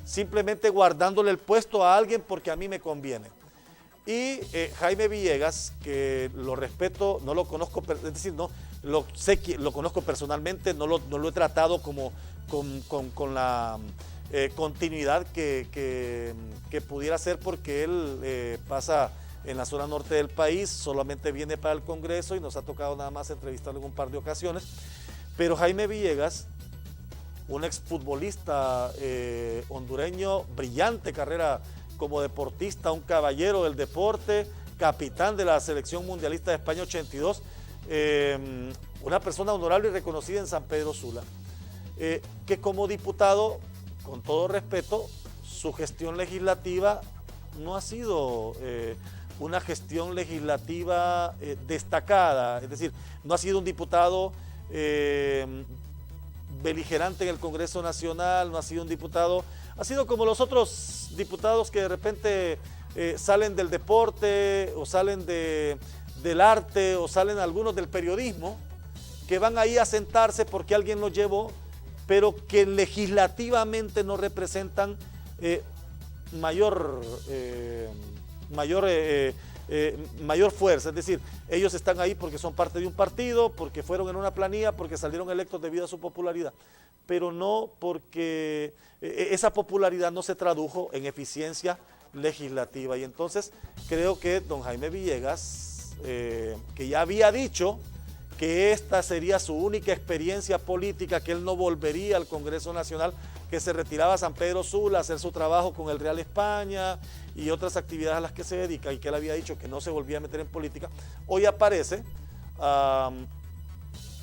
simplemente guardándole el puesto a alguien porque a mí me conviene. Y Jaime Villegas, que lo respeto, no lo conozco, es decir, no lo sé, lo conozco personalmente, no lo he tratado como con la continuidad que pudiera ser, porque él pasa en la zona norte del país, solamente viene para el Congreso y nos ha tocado nada más entrevistarlo en un par de ocasiones. Pero Jaime Villegas, un exfutbolista hondureño, brillante carrera como deportista, un caballero del deporte, capitán de la selección mundialista de España 82, una persona honorable y reconocida en San Pedro Sula, que como diputado, con todo respeto, su gestión legislativa no ha sido una gestión legislativa destacada, es decir, no ha sido un diputado beligerante en el Congreso Nacional, no ha sido un diputado, ha sido como los otros diputados que de repente salen del deporte o salen del arte o salen algunos del periodismo, que van ahí a sentarse porque alguien los llevó, pero que legislativamente no representan mayor fuerza. Es decir, ellos están ahí porque son parte de un partido, porque fueron en una planilla, porque salieron electos debido a su popularidad, pero no porque esa popularidad no se tradujo en eficiencia legislativa. Y entonces creo que don Jaime Villegas, que ya había dicho que esta sería su única experiencia política, que él no volvería al Congreso Nacional, que se retiraba a San Pedro Sula a hacer su trabajo con el Real España y otras actividades a las que se dedica, y que él había dicho que no se volvía a meter en política, hoy aparece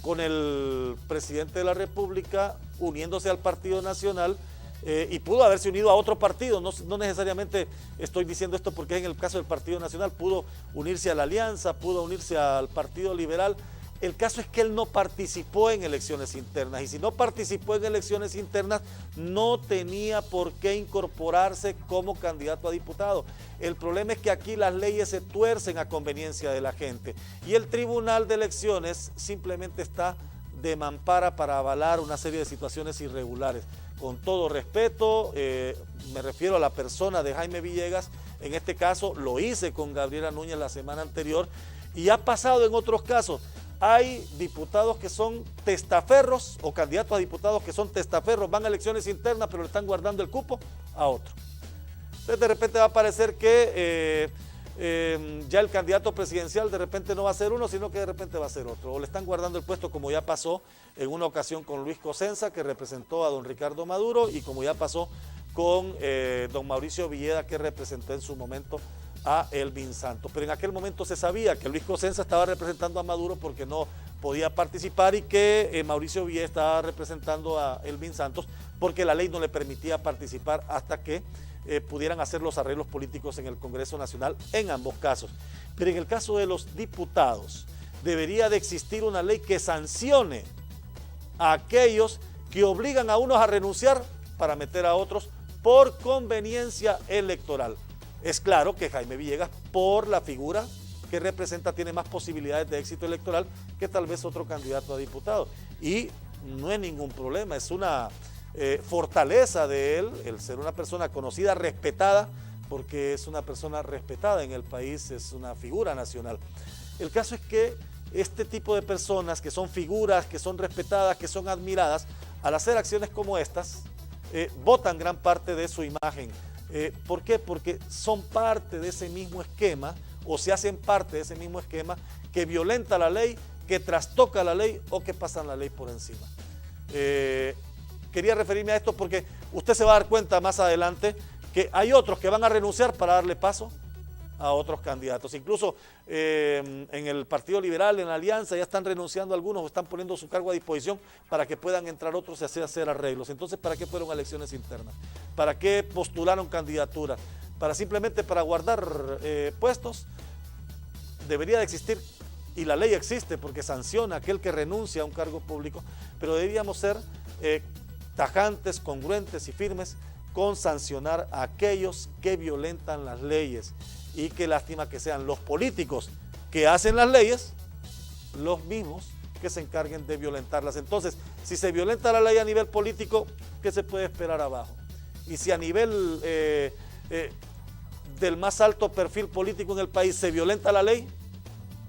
con el presidente de la República uniéndose al Partido Nacional, y pudo haberse unido a otro partido, no necesariamente estoy diciendo esto porque en el caso del Partido Nacional pudo unirse a la Alianza, pudo unirse al Partido Liberal. El caso es que él no participó en elecciones internas, y si no participó en elecciones internas, no tenía por qué incorporarse como candidato a diputado. El problema es que aquí las leyes se tuercen a conveniencia de la gente, y el Tribunal de Elecciones simplemente está de mampara para avalar una serie de situaciones irregulares. Con todo respeto, me refiero a la persona de Jaime Villegas. En este caso lo hice con Gabriela Núñez la semana anterior, y ha pasado en otros casos. Hay diputados que son testaferros, o candidatos a diputados que son testaferros, van a elecciones internas pero le están guardando el cupo a otro. Entonces de repente va a parecer que ya el candidato presidencial de repente no va a ser uno, sino que de repente va a ser otro, o le están guardando el puesto, como ya pasó en una ocasión con Luis Cosenza, que representó a don Ricardo Maduro, y como ya pasó con don Mauricio Villeda, que representó en su momento a Elvin Santos. Pero en aquel momento se sabía que Luis Cosenza estaba representando a Maduro porque no podía participar, y que Mauricio Villeda estaba representando a Elvin Santos porque la ley no le permitía participar hasta que pudieran hacer los arreglos políticos en el Congreso Nacional en ambos casos. Pero en el caso de los diputados, debería de existir una ley que sancione a aquellos que obligan a unos a renunciar para meter a otros por conveniencia electoral. Es claro que Jaime Villegas, por la figura que representa, tiene más posibilidades de éxito electoral que tal vez otro candidato a diputado. Y no es ningún problema, es una fortaleza de él, el ser una persona conocida, respetada, porque es una persona respetada en el país, es una figura nacional. El caso es que este tipo de personas que son figuras, que son respetadas, que son admiradas, al hacer acciones como estas, botan gran parte de su imagen. ¿Por qué? Porque son parte de ese mismo esquema, o se hacen parte de ese mismo esquema que violenta la ley, que trastoca la ley o que pasan la ley por encima. Quería referirme a esto porque usted se va a dar cuenta más adelante que hay otros que van a renunciar para darle paso a otros candidatos. Incluso en el Partido Liberal, en la Alianza, ya están renunciando algunos, o están poniendo su cargo a disposición para que puedan entrar otros y hacer arreglos. Entonces, ¿para qué fueron a elecciones internas? ¿Para qué postularon candidaturas? Simplemente para guardar puestos. Debería de existir, y la ley existe porque sanciona a aquel que renuncia a un cargo público, pero deberíamos ser tajantes, congruentes y firmes con sancionar a aquellos que violentan las leyes. Y qué lástima que sean los políticos que hacen las leyes los mismos que se encarguen de violentarlas. Entonces, si se violenta la ley a nivel político, ¿qué se puede esperar abajo? Y si a nivel del más alto perfil político en el país se violenta la ley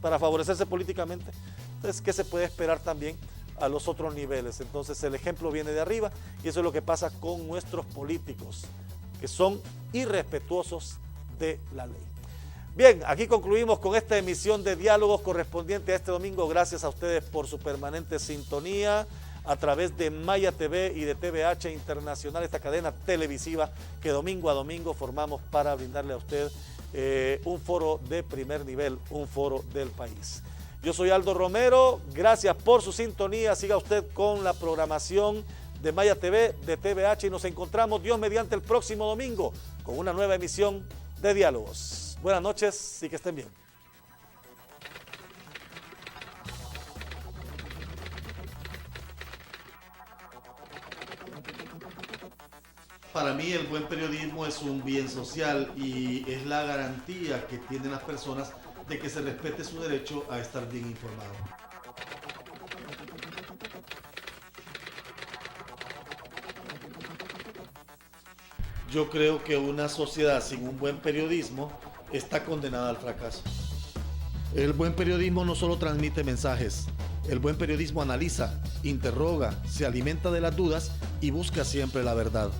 para favorecerse políticamente, entonces, ¿qué se puede esperar también a los otros niveles? Entonces, el ejemplo viene de arriba, y eso es lo que pasa con nuestros políticos, que son irrespetuosos de la ley. Bien, aquí concluimos con esta emisión de Diálogos correspondiente a este domingo. Gracias a ustedes por su permanente sintonía a través de Maya TV y de TVH Internacional, esta cadena televisiva que domingo a domingo formamos para brindarle a usted un foro de primer nivel, un foro del país. Yo soy Aldo Romero, gracias por su sintonía. Siga usted con la programación de Maya TV, de TVH, y nos encontramos, Dios mediante, el próximo domingo con una nueva emisión de Diálogos. Buenas noches y que estén bien. Para mí el buen periodismo es un bien social y es la garantía que tienen las personas de que se respete su derecho a estar bien informado. Yo creo que una sociedad sin un buen periodismo está condenada al fracaso. El buen periodismo no solo transmite mensajes, el buen periodismo analiza, interroga, se alimenta de las dudas y busca siempre la verdad.